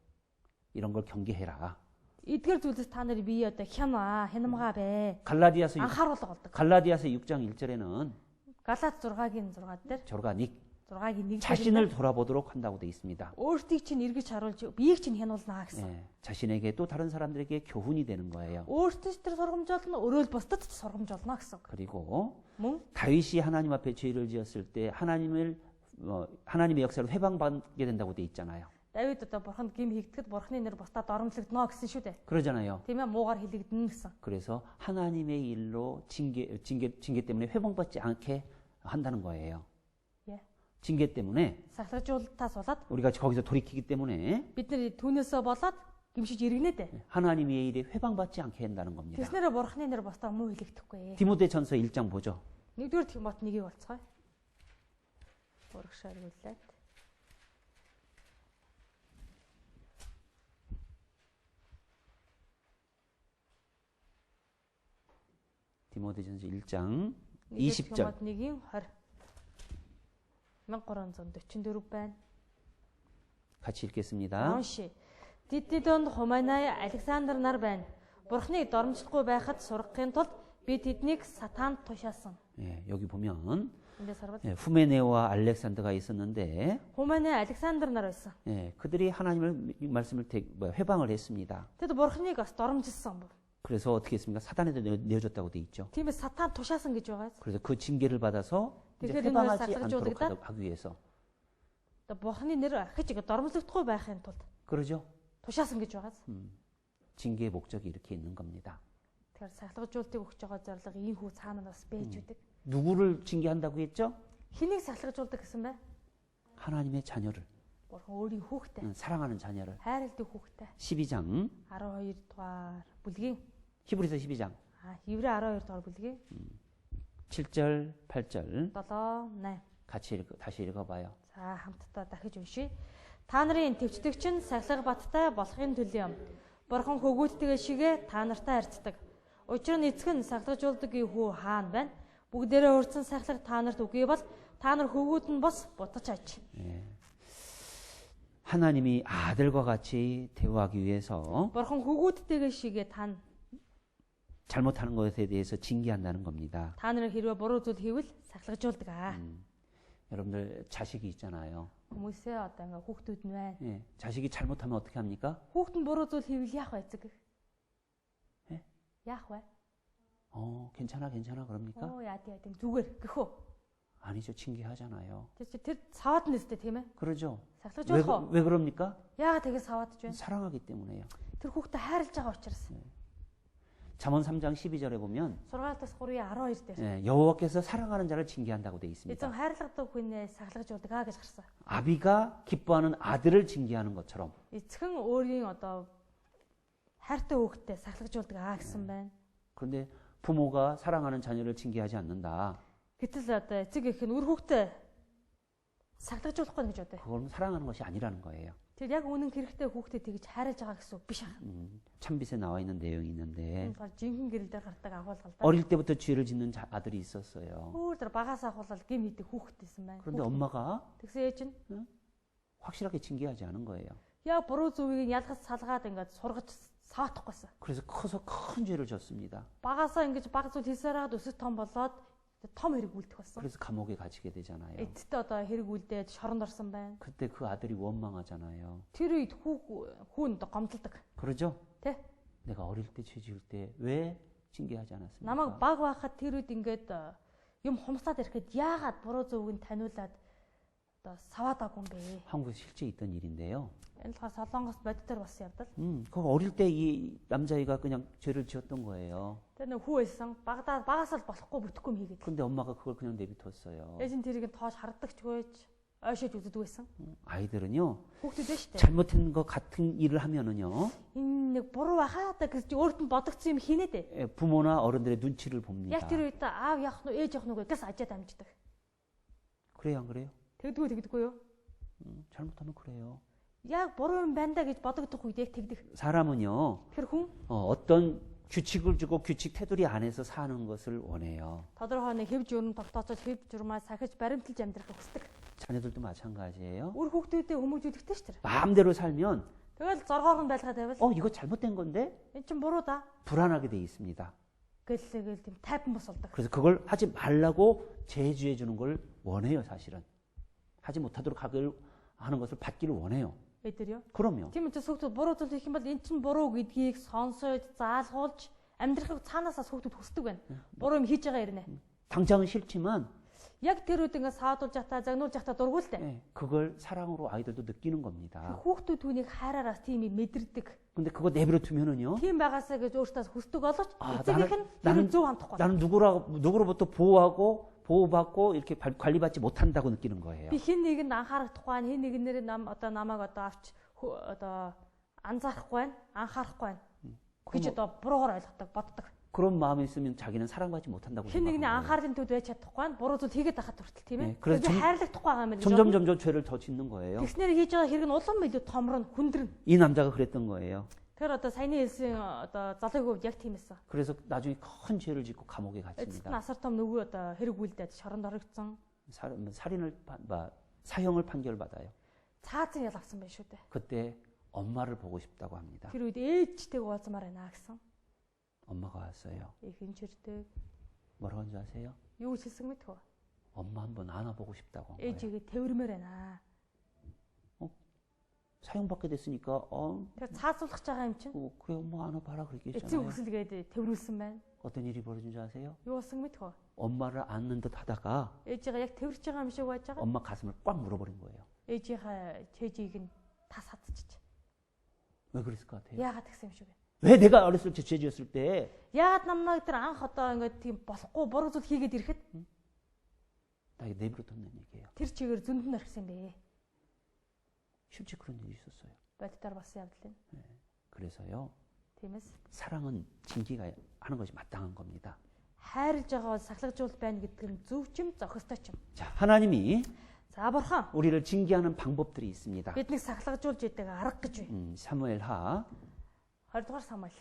A: 이런 걸 경계해라.
B: эдгээр зүйлээс та нар бие одоо хянамгаа бай.
A: 갈라디아서
B: Анхааруулга болдог.
A: 6장 1절에는
B: Галаат 6-гийн 6 дээр
A: 저가
B: 6-гийн 1
A: 자신을 돌아보도록 한다고 되어 있습니다.
B: өөртийг чинь эргэж харуулж биеийг чинь хянуулнаа гэсэн.
A: 예, 자신에게 또 다른 사람들에게 교훈이 되는 거예요.
B: Өөртөө тэр сургамжуулна, өрөөл бусдад ч сургамжуулна гэсэн.
A: 그리고
B: Мөн
A: 다윗이 하나님 앞에 죄를 지었을 때 하나님의 역사로 회방받게 된다고 되어 있잖아요.
B: Давид одоо бурханд гим хийгдэхэд бурхны нэр бусдад оромжлогдно гэсэн шүү дээ.
A: 그러잖아요.
B: Тийм ээ, муугар хэлэгдэнэ гэсэн.
A: 그래서 하나님의 일로 징계 때문에 회방받지 않게 한다는 거예요.
B: 예.
A: 징계 때문에
B: Сахлагжуулалтаас болоод
A: 우리가 거기서 돌이키기 때문에
B: бид нар түүнээсээ болоод гимшиж иргэнэ дээ.
A: 하나님의 일에 회방받지 않게 한다는 겁니다.
B: Тэснэрэ бурхны нэр бусдад муу хэлэгдэхгүй.
A: 디모데전서 1장 보죠.
B: 1-р Тимот 1-ийг болцгоё. Урагшаар үлээд.
A: 디모데전서 1장
B: 1-р
A: 20절.
B: Тимот 1-ийн 20. 1344 байна.
A: 같이 읽겠습니다.
B: Унши. Тэдний донд Хуманай, Александр нар байна. Бурхныг доромжлохгүй байхад сургахын тулд би тэднийг сатаанд тушаасан.
A: 예, 여기 보면
B: Эндээс харвал
A: 후메네와 알렉산더가 있었는데
B: Хуманай, Александр нар байсан.
A: 예, 그들이 하나님의 말씀을 회방을 했습니다.
B: Тэд Бурхныг бас доромжилсан.
A: 그래서 어떻게 했습니까? 사단에도 내어줬다고 돼 있죠.
B: Тиймээс сатаанд тушаасан гэж байгаа.
A: 그래서 그 징계를 받아서 이제
B: Тэгэхээр энэ
A: 회방하지
B: хоёр
A: 않도록
B: сахилжуулагдаад
A: 하기 위해서
B: Одоо Бурхны нэр ахиж доромжлогдохгүй байхын тулд
A: 그러죠?
B: тушаасан гэж байгаа.
A: 징계의 목적이 이렇게 있는 겁니다.
B: Тэгэхээр сахилгажуултыг өгч байгаа зорилго ийм хүү цаана бас байж үүдэг.
A: 누구를 징계한다고 했죠?
B: Хэнийг сахилгажуулдаг гэсэн бэ?
A: 하나님의 자녀를.
B: Бурхан өөрийн хүүхдээ
A: 사랑하는 자녀를.
B: хайрладаг хүүхдээ
A: 12장
B: 12 дугаар бүлгийн
A: 히브리서 12장
B: Еврей 12 дугаар бүлгийн
A: 7절 8절
B: 7 8
A: 같이 다시 읽어봐요.
B: За хамтдаа дахиж уншийе. Та нарын төвчдөгч нь сахилга баттай болохын төлөө юм. Бурхан хөгөөддөг шигэ та нартай харьцдаг. Учир нь эцэг нь сахилгажуулдаг хүү хаана байна? Бүгдээрээ урдсан сахилга та нарт үгүй бол та нар хөгөөд нь бас бутаж аж.
A: 하나님이 아들과 같이 대우하기 위해서
B: Бурхан хөгөөддөг шигэ та
A: 잘못하는 것에 대해서 징계한다는 겁니다.
B: та нарыг хэрвээ буруу зүйл хийвэл сахилгажуулдаг аа.
A: 여러분들 자식이 있잖아요.
B: Хүмүүсээ одоо ингээ хүүхдүүд нь байна.
A: 예, 자식이 잘못하면 어떻게 합니까?
B: Хүүхэд нь буруу зүйл хийвэл яах вэ эцэг?
A: 예?
B: Яах вэ?
A: 괜찮아 그럽니까?
B: Яа тийм зүгээр гэх үү?
A: 아니죠. 징계하잖아요.
B: Тэр саваад нь өстэй тийм ээ.
A: 그러죠.
B: Сахилгажуулах уу?
A: 왜 그럽니까?
B: Яагаад тэгээ саваадж байна?
A: 사랑하기 때문에요.
B: Тэр хүүхдээ хайрлаж байгаа учраас.
A: 잠언 3장 12절에 보면
B: Сургаалтаас 3:12 дээр.
A: 예, 여호와께서 사랑하는 자를 징계한다고 되어 있습니다.
B: Эзэн хайрладаг хүнээ сахилгажуулдаг аа гэж гарсан.
A: 아비가 기뻐하는 아들을 징계하는 것처럼
B: Эцэг нь өөрийн одоо хайртай хүүхдээ сахилгажуулдаг аа гэсэн байна.
A: 그런데 부모가 사랑하는 자녀를 징계하지 않는다.
B: Гэтэл одоо эцэг их нь үр хүүхдээ сахилгажуулахгүй гэж бодъё.
A: 그건 사랑하는 것이 아니라는 거예요.
B: Тэр яг үнэн хэрэгтэй хүүхдээ тэгж хайрлаж байгаа гэсэн үг биш аа.
A: 참빗에 나와 있는 내용이 있는데
B: Жинхэнэ гэрэл дээр гардаг агуулгал да.
A: 어릴 때부터 죄를 짓는 아들이 있었어요.
B: Өөр тэр багаас ахуулал гим хийдэг хүүхдтэйсэн байна.
A: 그런데 엄마가
B: Тэгсэн ээж нь
A: 확실하게 징계하지 않은 거예요.
B: яг буруу зүгийг ялгаж салгаад ингээд сургаж саатахгүйсэн.
A: 그래서 커서 큰 죄를 졌습니다.
B: Багасаа ингэж баг зүйл хийсээр хагаад өсөж том болоод том хэрэг үлдэх болсон.
A: 그래서 감옥에 갇히게 되잖아요.
B: Эцэстээ одоо хэрэг үлдээд шоронд орсон байна.
A: 그때 그 아들이 원망하잖아요.
B: Тэр үед хүүн гомдолдог.
A: 그러죠?
B: Тэ?
A: 내가 어릴 때 죄 지을 때 왜 징계하지 않았습니까?
B: Намайг баг байхад тэр үед ингээд юм хумсаад ирэхэд яагаад буруу зөвийг нь таниулаад одоо саваадаг юм бэ?
A: 한국에 실제 있던 일인데요.
B: Энэ болохоор Солонгост бодитор болсон явдал.
A: 그 어릴 때 이 남자애가 그냥 죄를 지었던 거예요.
B: Тэр нэг хүү байсан багаас л болохгүй бүтэхгүй юм хийгээд.
A: 근데 엄마가 그걸 그냥 내비뒀어요.
B: Ээж нь тэрийг тоош хардагчгүйж ойшоод үздэг байсан.
A: 아이들은요.
B: Хүүхдүүд дээ шүү дээ.
A: 잘못한 것 같은 일을 하면은요.
B: Энэ нэг буруу байхаа гэж өөрт нь бодогдсон юм хийнэ дээ.
A: 부모나 어른들의 눈치를 봅니다.
B: Яг тэр үед аав яах нь ээж яах нь гэс ажаад амждаг.
A: 그래요, 안 그래요?
B: Тэгдэггүй юу?
A: 잘못하면 그래요.
B: Яг буруу юм байна да гэж бодогдох үед яг тэгдэг.
A: 사람은요.
B: Тэр хүн
A: 어떤 규칙을 주고 규칙 테두리 안에서 사는 것을 원해요.
B: тодорхой нэг хэв журам тогтооцоод хэв журмаа сахиж баримталж амьдрах хүсдэг.
A: 자녀들도 마찬가지예요.
B: Үр хүүхдүүдэд хүмүүжүүлэхтэй шүү дээ.
A: 마음대로 살면
B: Тэгэл зоргоор нь байлгаад байвал
A: 이거 잘못된 건데
B: эн чин буруу да.
A: 불안하게 돼 있습니다.
B: Гэлээгээл тийм тайпан бос болдог.
A: 그래서 그걸 하지 말라고 제지해 주는 걸 원해요, 사실은. 하지 못하도록 하는 것을 받기를 원해요.
B: Эдэр юу?
A: 그럼요.
B: Тийм учраас хүүхдүүд буруу зүйл хийх юм бол эн чин буруу гэдгийг сонсоод заалгуулж амьдрахыг цаанаасаа хүүхдүүд хүсдэг байна. Буруу юм хийж байгаа ирнэ.
A: 당장은 싫지만
B: Яг тэр үед ингээд саадуулж явахта, загнуулж явахта дургуултай.
A: 그걸 사랑으로 아이들도 느끼는 겁니다.
B: Хүүхдүүд түүнийг хайраараас тийм юм мэдэрдэг.
A: 근데 그거 내버려 두면은요.
B: Тийм байгаасаа гэж өөртөө хүсдэг боловч
A: 아,
B: эцэгийнх нь
A: 나는
B: зөв хандахгүй.
A: 나는 누구로부터 보호받고 이렇게 관리받지 못한다고 느끼는 거예요.
B: Би хэн нэгэнд анхаарахгүй байна, хэн нэгнээр намайг авч анзаарахгүй байна, анхаарахгүй байна. гэж буруугаар ойлгодог, боддог.
A: 그런 마음이 있으면 자기는 사랑받지 못한다고
B: хэн нэгний
A: 생각해요.
B: анхаарлын төвд байж чадахгүй байна, буруу зүйл хийгээд байхад хүртэл тийм ээ.
A: 그래서
B: би хайрлагдахгүй байгаа юм байна.
A: 점점 죄를 더 짓는 거예요.
B: Тэгснээр хийж байгаа хэрэг нь улам илүү томрно, хүндрэн.
A: 이 남자가 그랬던 거예요.
B: Тэр одоо саяны хэлсэн одоо залуугийн хувьд яг тийм эсэн.
A: 그래서 나중에 큰 죄를 짓고 감옥에
B: Эцэст нь
A: 갇힙니다.
B: асар том нөгөө одоо хэрэг үлдээд шоронд орогдсон.
A: 사형을 판결받아요.
B: Цаазын ял авсан байх шүү дээ.
A: 그때 엄마를 보고 싶다고 합니다.
B: Тэр үед ээжтэйг уулзмаар байна гэсэн.
A: 엄마가 왔어요.
B: Ихэнчэрдэг.
A: 뭐라고 한줄 아세요?
B: Юу ч хэлсэн мэдгүй.
A: 엄마 한번 안아보고 싶다고 한 거예요.
B: ээжигээ тэвэрмээр байна.
A: 사형받게 됐으니까
B: Тэр цаазуулах байгаа юм чинь.
A: 그래 엄마 안아봐라
B: Эцэг
A: 그랬겠잖아요.
B: хүсэлгээд тэврүүлсэн байна.
A: 어떤 일이 벌어진 줄 아세요?
B: Юу болсон мэдгүй.
A: 엄마를 안는 듯 하다가
B: ээжигээ яг тэвэрч байгаа юм шиг байж байгаа.
A: 엄마 가슴을 꽉 물어버린 거예요.
B: ээжийнхаа чэжийг нь тас хатчих.
A: 왜 그랬을 것 같아요?
B: Яагаад тэгсэн юм шиг вэ?
A: 왜 내가 어렸을 때 죄 지었을 때
B: Яагаад намайг тэр анх одоо ингээд тийм болохгүй буруу зүйл хийгээд ирэхэд
A: 나 이거 내버려 뒀는 얘기예요.
B: тэр чигээр зөнд нь орхисон бэ?
A: 실제 그런 일이 있었어요.
B: бодитоор болсон явдал юм.
A: 그래서요.
B: Тиймээс
A: 사랑은 징계가 하는 것이 마땅한 겁니다.
B: хайрлж байгаа бол сахлагжуулалт байна гэдэг нь зөв ч юм зохистой ч юм.
A: 자, 하나님이
B: За бурхан
A: 우리를 징계하는 방법들이 있습니다.
B: биднийг сахлагжуулж идэг арга гэж байна.
A: 사무엘하
B: 20 дугаар Самуэль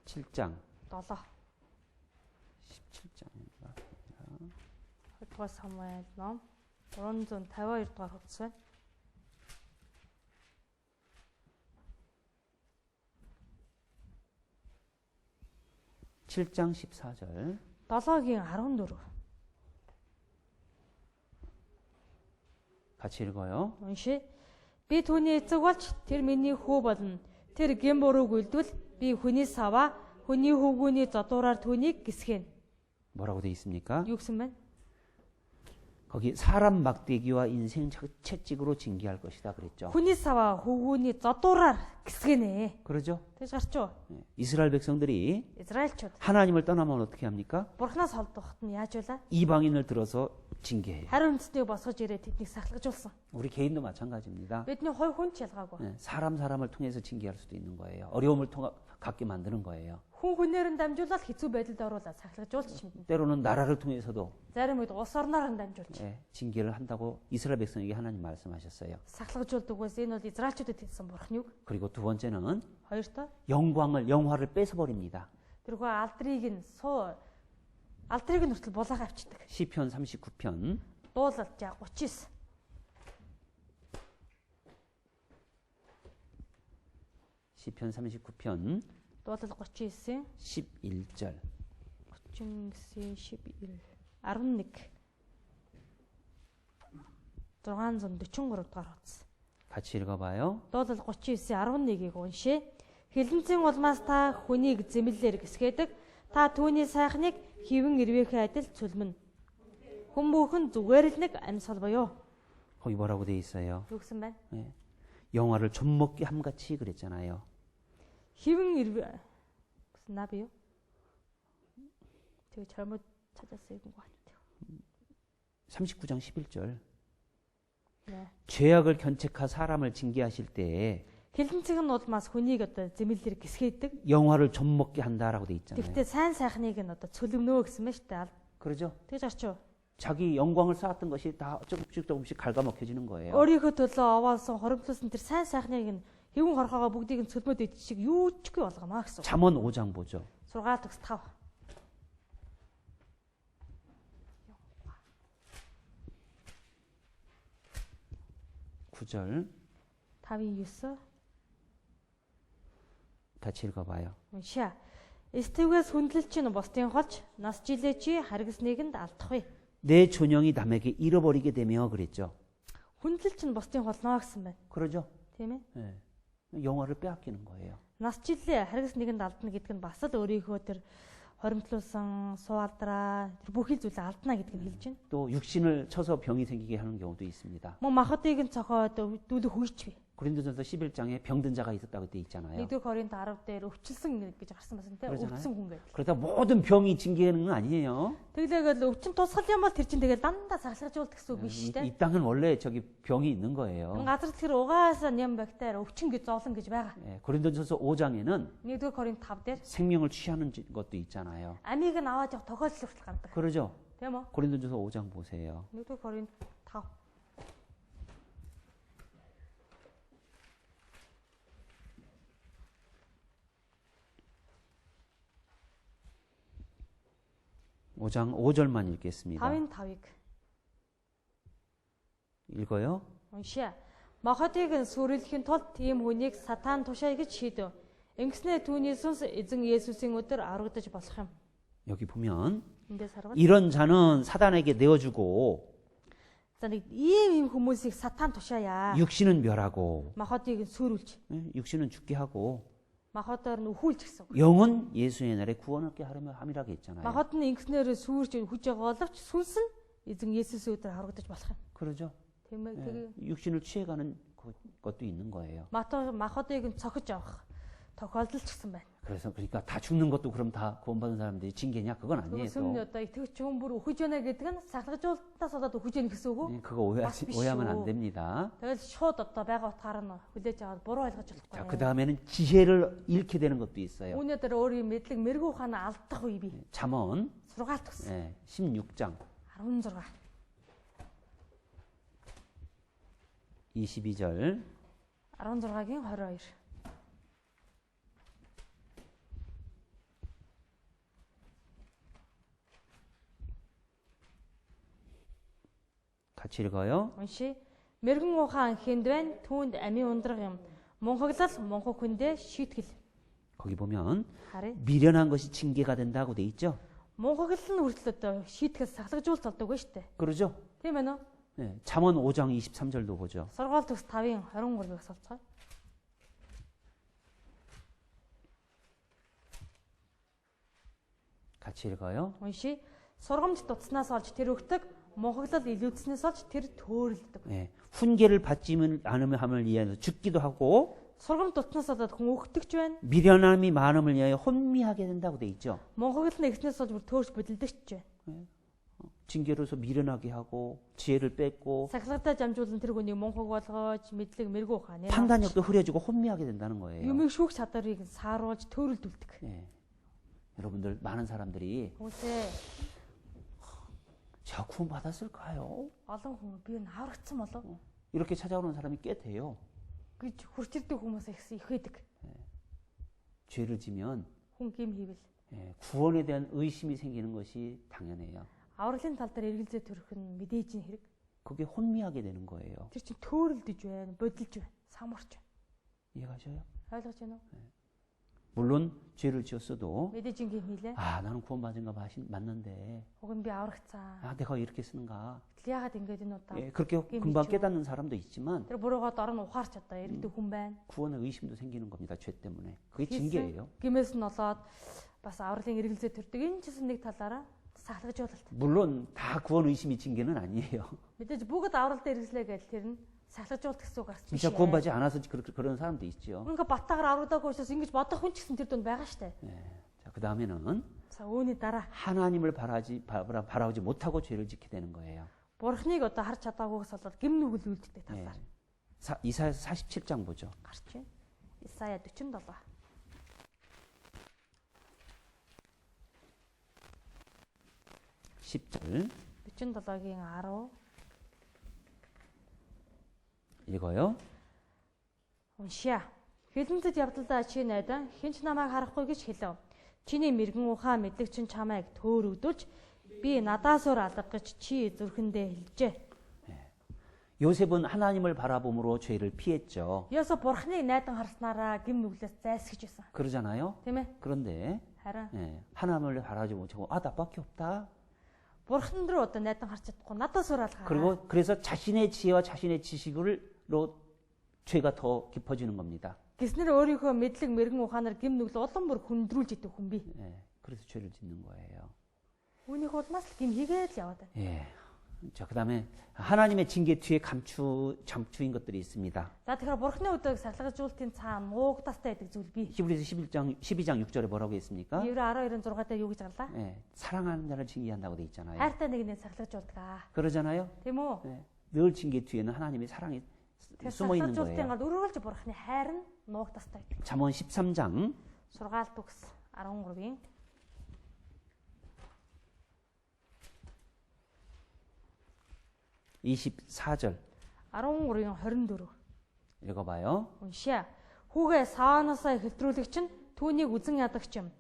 A: 7장
B: 7.
A: 17장인가?
B: 20 дугаар Самуэль ном 352 дугаар хуудас байна.
A: (7장 14절)
B: 7-гийн 14.
A: 같이 읽어요.
B: Уншия. Би түүний эцэг болж тэр миний хүү болно. Тэр гэм бурууг үлдвэл би хүний саваа хүний хөвгүүний зодуураар түүнийг гисгэн.
A: 뭐라고 돼 있습니까?
B: Юу гэсэн бэ?
A: 거기 사람 막대기와 인생 채찍으로 징계할 것이다 그랬죠.
B: Хүний саваа хөвгүүний зодуураар гисгэнэ.
A: 그러죠?
B: Тэгж гарч юу?
A: 이스라엘 백성들이
B: Израильчууд
A: 하나님을 떠나면 어떻게 합니까?
B: Бурханаас холдоход нь яаж байлаа?
A: 이방인을 들어서 징계해요.
B: Хариу үндэстнийг босгож ирээд тэднийг сахлагжуулсан.
A: 우리 개인도 마찬가지입니다.
B: Бидний хувь хүн ч ялгаагүй.
A: 사람을 통해서 징계할 수도 있는 거예요. 어려움을 갖게 만드는 거예요.
B: Хүн хүнээр нь дамжуулаад хэцүү байдалд оруулаад сахлагжуулж чимдэн.
A: 때로는 나라를 통해서도
B: Зарим үед улс орноор нь дамжуулж
A: 징계를 한다고 이스라엘 백성에게 하나님 말씀하셨어요.
B: сахлагжуулдаг бас энэ бол Израильчуудад хэлсэн бурхан үг.
A: 그리고 두 번째는
B: Хоёртоо
A: 영화를 뺏어버립니다.
B: тэрхүү алдрыг нь хүртэл булаага авчдаг.
A: 시편 39편
B: Дуулал 39.
A: 시편 39편
B: Дуулал 39-ийн
A: 11절
B: 39-11 11 643 дугаар хуудас.
A: 같이 읽어봐요.
B: Дуулал 39-11-ийг уншия. Хилэнцэн улмаас та хүнийг зэмлэлээр гисгээдэг. Та түүний сайхныг хэвэн ирвэхээ адил цөлмөн. Хүн бүхэн зүгээр л нэг амьсгал буюу.
A: 거기 뭐라고 돼 있어요?
B: Юу гэсэн байна?
A: 영화를 젖먹게 함같이 그랬잖아요.
B: Хэвэн ирвэ гэсэн наа бий юу? Тэгээ 잘못 찾았어요. 이건 거 아니에요.
A: 39장 11절.
B: 네.
A: 죄악을 견책하 사람을 징계하실 때에
B: Хилэнцэг нь улмаас хүнийг одоо зэмлэлээр гисгээдэг.
A: 영화를 젖먹게 한다라고 돼 있잖아요.
B: Тэгвэл сайн сайхныг нь одоо цөлөвнөө гэсэн мэт шүү дээ.
A: 그러죠?
B: Тэгж арчуу.
A: 자기 영광을 쌓았던 것이 다 조금씩 갉아먹혀지는 거예요.
B: Өөрийнхөө төлөө овоолсон хоримтлуулсан тэр сайн сайхныг нь хэвэн хорхоогоо бүгдийг нь цөлмөөд идчих юу ч үгүй болгоно гэсэн.
A: 잠언 5장 보죠.
B: 6-5.
A: 9절
B: 5-9
A: 같이 읽어봐요.
B: уншаа. Эстэгээс хүндлэлч нь бусдын холж нас жилээ чи харгисныг нь алдахгүй.
A: 내 존영이 남에게 잃어버리게 되며 그랬죠.
B: Хүндлэлч нь бусдын холноо гэсэн байна.
A: 그러죠?
B: Тийм ээ.
A: 네. 영화를 빼앗기는 거예요.
B: Нас жилээ харгисныг нь алдна гэдэг нь бас л өөрийнхөө тэр хоримтлуулсан сууалдраа тэр бүхий зүйлээ алдна гэдгийг хэлж байна.
A: 또 육신을 쳐서 병이 생기게 하는 경우도 있습니다.
B: Мөн махбодыг нь цохоод дүүлэх хүйч бий.
A: 고린도전서 11장에 병든 자가 있었다고 돼 있잖아요.
B: 1-р Коринт 10 дээр өвчлсөн гэж гарсан байсан тийм өвсөн хүн гэдэг.
A: 그러다 모든 병이 징계하는 건 아니에요.
B: Тэглээгээл өвчин тусгал юм бол тэр чинь тэгэл дандаа сахлагжуулдаг гэсэн үг биш
A: 이
B: үү?
A: 땅은 원래 저기 병이 있는 거예요.
B: Газар тэр угаасаа ням бактери өвчин гэж зовлон гэж байгаа.
A: 고린도전서 5장에는
B: 1-р Коринт 5 дээр
A: 생명을 취하는 것도 있잖아요.
B: амийг нь аваад явах тохиолдол хүртэл гардаг.
A: 그러죠?
B: Тийм үү?
A: 고린도전서 5장 보세요.
B: 1-р Коринт 5.
A: 오장 5절만 읽겠습니다.
B: 5-5-ыг
A: 읽어요.
B: уншаа. Мохотыг нь сүрэлхийн тулд тийм хүнийг сатан тушаая гэж шийдэв. Ингэснээр түүний сүнс эзэн Есүсийн өдөр аврагдаж болох юм.
A: 여기 보면
B: Эндээс харгал.
A: 이런 자는 사단에게 내어주고
B: За нэг ийм хүмүүсийг сатан тушаая.
A: 육신은 멸하고
B: Мохотыг нь сүрүүлж,
A: 육신은 죽게 하고
B: мохотоор нь өхүүлж гэсэн.
A: 영은 예수의 날에 구원 얻게 하려면 함이라고 했잖아요.
B: Мохот нь ингэснээр сүрж хүж байгаа боловч сүнс нь эзэн Есүсийн өдөр аврагдаж болох юм.
A: 그러죠?
B: Тийм ээ. Тэгээ
A: 육신을 취해가는 것도 있는 거예요.
B: мохотыг нь цохиж авах тохиолдол ч гэсэн байна.
A: 그래서 그러니까 다 죽는 것도 그럼 다 구원받은 사람들이 징계냐? 그건 아니에요.
B: 그것은 одоо итгэж хүн бүр өгөж байна гэдэг нь сахилгажуулалтаас болоод өгөж байна гэсэн үг үү?
A: 그거
B: бас биш
A: 오해하면
B: шүү.
A: 안 됩니다.
B: Тэгэл шууд одоо байгаа утгаар нь хүлээж аваад буруу ойлгож
A: 자,
B: болохгүй.
A: 그 다음에는 지혜를 잃게 되는 것도 있어요.
B: Үүний дээр өөрийн мэдлэг мэрэгүү ухаанаа алдах үе бий.
A: 잠언
B: сургаалт өгсөн.
A: 16장
B: 16.
A: 22절
B: 16-гийн 22.
A: 같이 읽어요.
B: Унши. Мэрэгэн ухаан хэнд байна? Түүнд амийн ундраг юм. Мунхаглал мунхаг хүндээ шийтгэл.
A: 거기 보면
B: Харъя.
A: 미련한 것이 징계가 된다고 돼 있죠.
B: Мунхаглал нь хүртэл одоо шийтгэл сахлагжуулалт болдог байна шүү дээ.
A: 그러죠?
B: Тийм ээ нөө?
A: 네, 잠언 5장 23절도 보죠.
B: Сургаал төгс 5-ын 23-ыг асуулцгаая.
A: 같이 읽어요.
B: Унши. Сургамж дутснаас олж тэр өгдөг, мунхаглал илүүдснээс олж тэр төөрөлдөг.
A: 네, 훈계를 받지 않으면 함을 위하여 죽기도 하고
B: Сургамж дутснаас болоод хүн өгдөгч байна.
A: 미련함이 많음을 위하여 혼미하게 된다고 돼 있죠.
B: Мунхаглал нь ихснээс олж бүр төөрч бэлдэлдэгч байна.
A: 징계로서 미련하게 하고 지혜를 뺏고
B: Сахилгадаа дамжуулан тэр хүнийг мунхаг болгож, мэдлэг мэрэгүү ухааны.
A: 판단력도 흐려지고 혼미하게 된다는 거예요.
B: Юмыг шүүх чадварыг сааруулж төөрөлдүүлдэг.
A: 예. 여러분들 많은 사람들이
B: Хүмүүсээ
A: 제가 구원 받았을까요?
B: олон хүн би энэ аврагдсан болов
A: 이렇게 찾아오는 사람이 꽤 돼요.
B: гэж хурц ирдэг хүмүүс их байдаг.
A: 죄를 지면
B: Хүн гим хийвэл
A: 구원에 대한 의심이 생기는 것이 당연해요.
B: авралын тал дээр эргэлзээ төрөх нь мэдээж нь хэрэг.
A: 그게 혼미하게 되는 거예요.
B: Тэр чинь төөрөлдөж байна, бодилж байна, самарч байна.
A: 이해가셔요?
B: ойлгож байна уу?
A: 물론 죄를 지었어도
B: Мэдээж ингийн хийлээ.
A: 아 나는 구원받은 거 맞는데
B: Уг нь би аврагцаа.
A: 아 내가 이렇게 쓰는가
B: Тэгэл яагаад ингэж энэ удаа
A: 예, 그렇게 금방 깨닫는 사람도 있지만
B: тэр буруугаад орон ухаарч одоо иргэдэг хүн байна.
A: 구원의 의심도 생기는 겁니다. 죄 때문에. 그게 징계예요.
B: Гимээс нь болоод бас авралын эргэлзээ төрдөг. Энэ ч гэсэн нэг талаараа сахилгажуулалт.
A: 물론 다 구원 의심이 징계는 아니에요.
B: Мэдээж бүгд авралдаа эргэлзлээ гэж тэр нь сахилгажуулалт гэсэн үг гарч биш.
A: 진짜 구원받지 않아서 그런 사람도 있죠.
B: Ингээ баттаагаар аврагдаагүй учраас ингэж бодох хүн ч гэсэн тэр дунд байгаа штэ.
A: 예. 자, 그 다음에는
B: За үүний дараа
A: 하나님을 바라보지 못하고 죄를 짓게 되는 거예요.
B: Бурхныг одоо харж чадаагүйгээс болоод гим нүгэл үлддэг талаар
A: 이사야 47장 보죠.
B: гарч байна. Исая 47.
A: 10절
B: 47-гийн 10
A: 읽어요.
B: уншия. Хилэнцэд явдалдаа чи найдан хинч намайг харахгүй гэж хэлв. Чиний мэрэгэн ухаан мэдлэг чинь чамайг төөр өгдүүлж би надаас өөр алга гэж чи зүрхэндээ хэлжээ.
A: 요셉은 하나님을 바라봄으로 죄를 피했죠.
B: Йосеф бурхныг найдан харснараа гим нүглээс зайлсхиж байсан.
A: 그러잖아요.
B: Тийм ээ?
A: 그런데
B: Харин
A: 하나님을 바라보지 못하고 아 나밖에 없다.
B: бурхан руу одоо найдан харж чадахгүй надаас өөр алга.
A: 그리고 그래서 자신의 지혜와 자신의 지식으로 죄가 더 깊어지는 겁니다.
B: Гэснээр өөрийнхөө мэдлэг мэрэгэн ухаанаар гим нүгэл улам бүр хүндрүүлж идэг хүн би.
A: 그래서 죄를 짓는 거예요.
B: Үүнийх улмаас л гим хийгээд л яваад байна.
A: 예. 자, 그다음에 하나님의 징계 뒤에 잠추인 것들이 있습니다.
B: За тэгэхээр бурхны өдөг сахилгажуулалтын цаана нуугдастай байдаг зүйл бий.
A: 히브리서 12장 6절에 뭐라고 했습니까?
B: Еврей 12-ын 6 дээр юу гэж гарлаа?
A: 예. 사랑하는 자를 징계한다고 돼 있잖아요.
B: хайртай нэгнээ сахилгажуулдаг.
A: 그러잖아요.
B: Тийм үү?
A: 예. 늘 징계 뒤에는 하나님의 사랑이 숨어 있는
B: сахилгажуулалтын
A: 거예요.
B: гал үргэлж бурхны хайр нь нуугдастай байдаг.
A: 잠언 13장
B: Сургаалт төгс 13-ийн
A: 24절
B: 13-ийн 24
A: 읽어봐요.
B: уншия. Хүүгээ саанаасаа хэлтрүүлэгч нь түүнийг үзэн ядагч юм.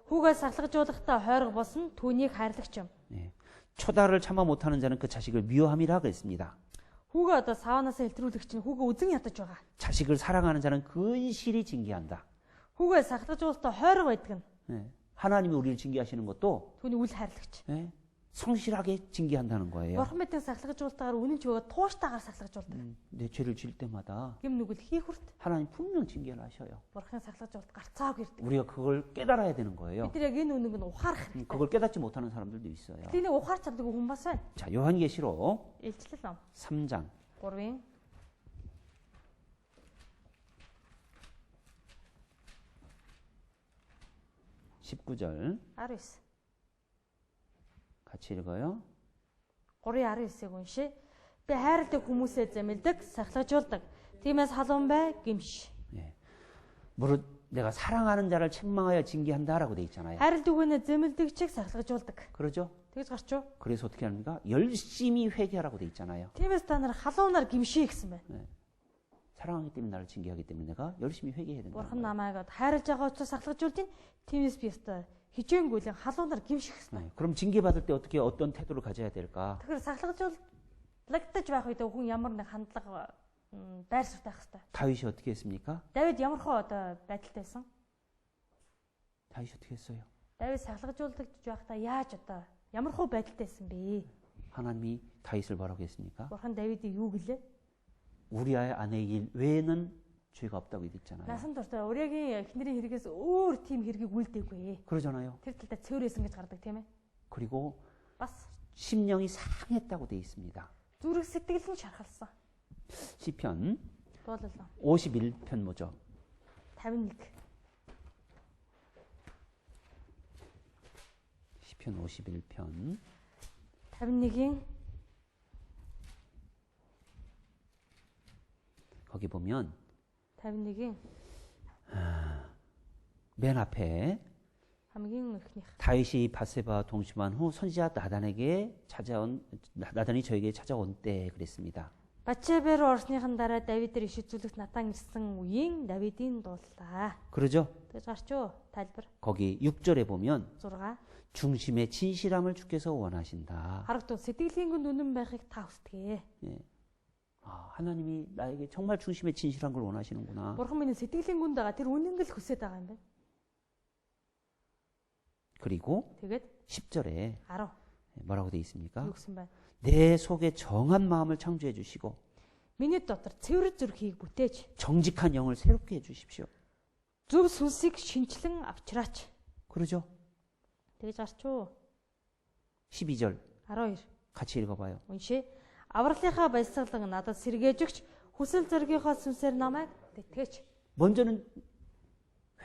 B: Хүүгээ сахилгажуулахдаа хойрог болсон түүнийг хайрлагч юм.
A: 예. 초다를 참아 못하는 자는 그 자식을 미워함이라 그랬습니다.
B: Хүүгээ одоо саанаасаа хэлтрүүлэгч нь хүүгээ үзэн ядаж байгаа.
A: 자식을 사랑하는 자는 근실히 징계한다.
B: Хүүгээ сахилгажуулахдаа хойрог байдаг нь
A: 예. 하나님이 우리를 징계하시는 것도
B: түүний үл хайрлагч.
A: 예. 성실하게 징계한다는 거예요.
B: Бурхан бидний сахилгажуулалтаар үнэн ч өгөө тууштайгаар сахилгажуулдаг.
A: 내 죄를 지을 때마다
B: Гим нүгэл хийх хүрт
A: 하나님 분명 징계를 하셔요.
B: Бурханы сахилгажуулалт гарцааг ирдэг.
A: 우리가 그걸 깨달아야 되는 거예요.
B: Бид яг энэ үнэг нь ухаарах хэрэгтэй.
A: 그걸 깨닫지 못하는 사람들도 있어요.
B: Тэнийг ухаарч чаддаг хүн бас байна.
A: 자, 요한계시록
B: Илчлэл ном
A: 3장
B: 3-ын
A: 19절
B: 19.
A: 같이 읽어요.
B: 3:19-ыг уншия. Би хайрладаг хүмүүсээ зэмэлдэг, сахилгажуулдаг. Тиймээс халуун бай, гимш.
A: 무릇 내가 사랑하는 자를 책망하여 징계한다라고 돼 있잖아요.
B: хайрладаг хүнээ зэмэлдэгчийг сахилгажуулдаг.
A: 그러죠?
B: Тэгж гарч уу?
A: 그래서 어떻게 합니까? 열심히 회개하라고 돼 있잖아요.
B: Тиймээс та нар халуунаар гимшээ гэсэн байна.
A: 사랑하기 때문에 나를 징계하기 때문에 내가 열심히 회개해야 된다.
B: Бурхан намайг хайрлаж байгаа учраас сахилгажуулдیں۔ Тиймээс би өстой хичээнгүйлэн халуунаар гимших гэсэн.
A: 그럼 징계받을 때 어떻게 어떤 태도를 가져야 될까?
B: Тэгэхээр сахилгажуулагдаж байх үед хүн ямар нэг хандлага байр суурь байх хэрэгтэй.
A: 다윗이 어떻게 했습니까?
B: Давид ямар хөө одоо байдалтай байсан?
A: 다윗이 어떻게 했어요?
B: Давид сахилгажуулагдаж байхдаа яаж одоо ямар хөө байдалтай байсан бэ?
A: 하나님이 다윗을 뭐라고 했습니까?
B: Бурхан Давидыг юу гэлээ?
A: 우리아의 아내의 일 외에는 죄가 없다고 했잖아요.
B: Насан туршдаа Уриагийн эхнэрийн хэрэгээс өөр тийм хэргийг үлдээгүй.
A: 그러잖아요.
B: Тэр талдаа цөөрөөсөн гэж гардаг тийм ээ.
A: 그리고
B: Бас
A: 심령이 상했다고 돼 있습니다.
B: зүрх сэтгэл нь шархалсан.
A: 시편
B: Дуулал
A: 51편 뭐죠?
B: 51.
A: 시편 51편
B: 51-ийн
A: 거기 보면
B: 51-ийн
A: 맨 앞에
B: хамгийн эхнийх.
A: 다윗이 바세바와 동침한 후 선지자 나단이 저에게 찾아온 때 그랬습니다.
B: Батшебер орсныхан дараа Давидээр иш үзүүлэгт Натан ирсэн үеийн Давидын дууллаа.
A: 그러죠?
B: Тэгж гарч юу? Тайлбар
A: 거기 6절에 보면
B: 6.
A: 중심의 진실함을 주께서 원하신다.
B: Харагдвал сэтгэлийн гүнд үнэн байхыг та хүсдэг.
A: 예. 하나님이 나에게 정말 중심의 진실한 걸 원하시는구나.
B: Бурхан миний сэтгэлийн гүнд байгаа тэр үнэн л хүсэж байгаа юм байна.
A: 그리고
B: Тэгээд
A: 10절에
B: 10
A: 뭐라고 돼 있습니까?
B: юу гэсэн байна?
A: 내 속에 정한 마음을 창조해 주시고
B: Миний дотор цэвэр зүрхийг бүтээж,
A: 정직한 영을 새롭게 해 주십시오.
B: зөв сүнсийг шинчлэн авчраач.
A: 그러죠?
B: Тэгж гарч юу?
A: 12절
B: 12.
A: 같이 읽어봐요.
B: Уншия. Авралынхаа баясгалан надад сэргээж өгч, хүсэл зоригийнхоо сүнсээр намайг тэтгэж.
A: 먼저는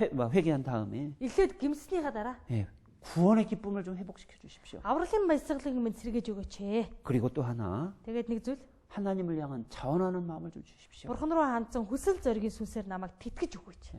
A: 회개한 다음에
B: Эхлээд гимснийхаа дараа
A: 구원의 기쁨을 좀 회복시켜 주십시오.
B: авралын баясгалыг минь сэргээж өгөөч.
A: 그리고 또 하나
B: Тэгээд нэг зүйл
A: 하나님을 향한 자원하는 마음을 좀 주십시오.
B: Бурхан руу хандсан хүсэл зоригийн сүнсээр намайг тэтгэж өгөөч.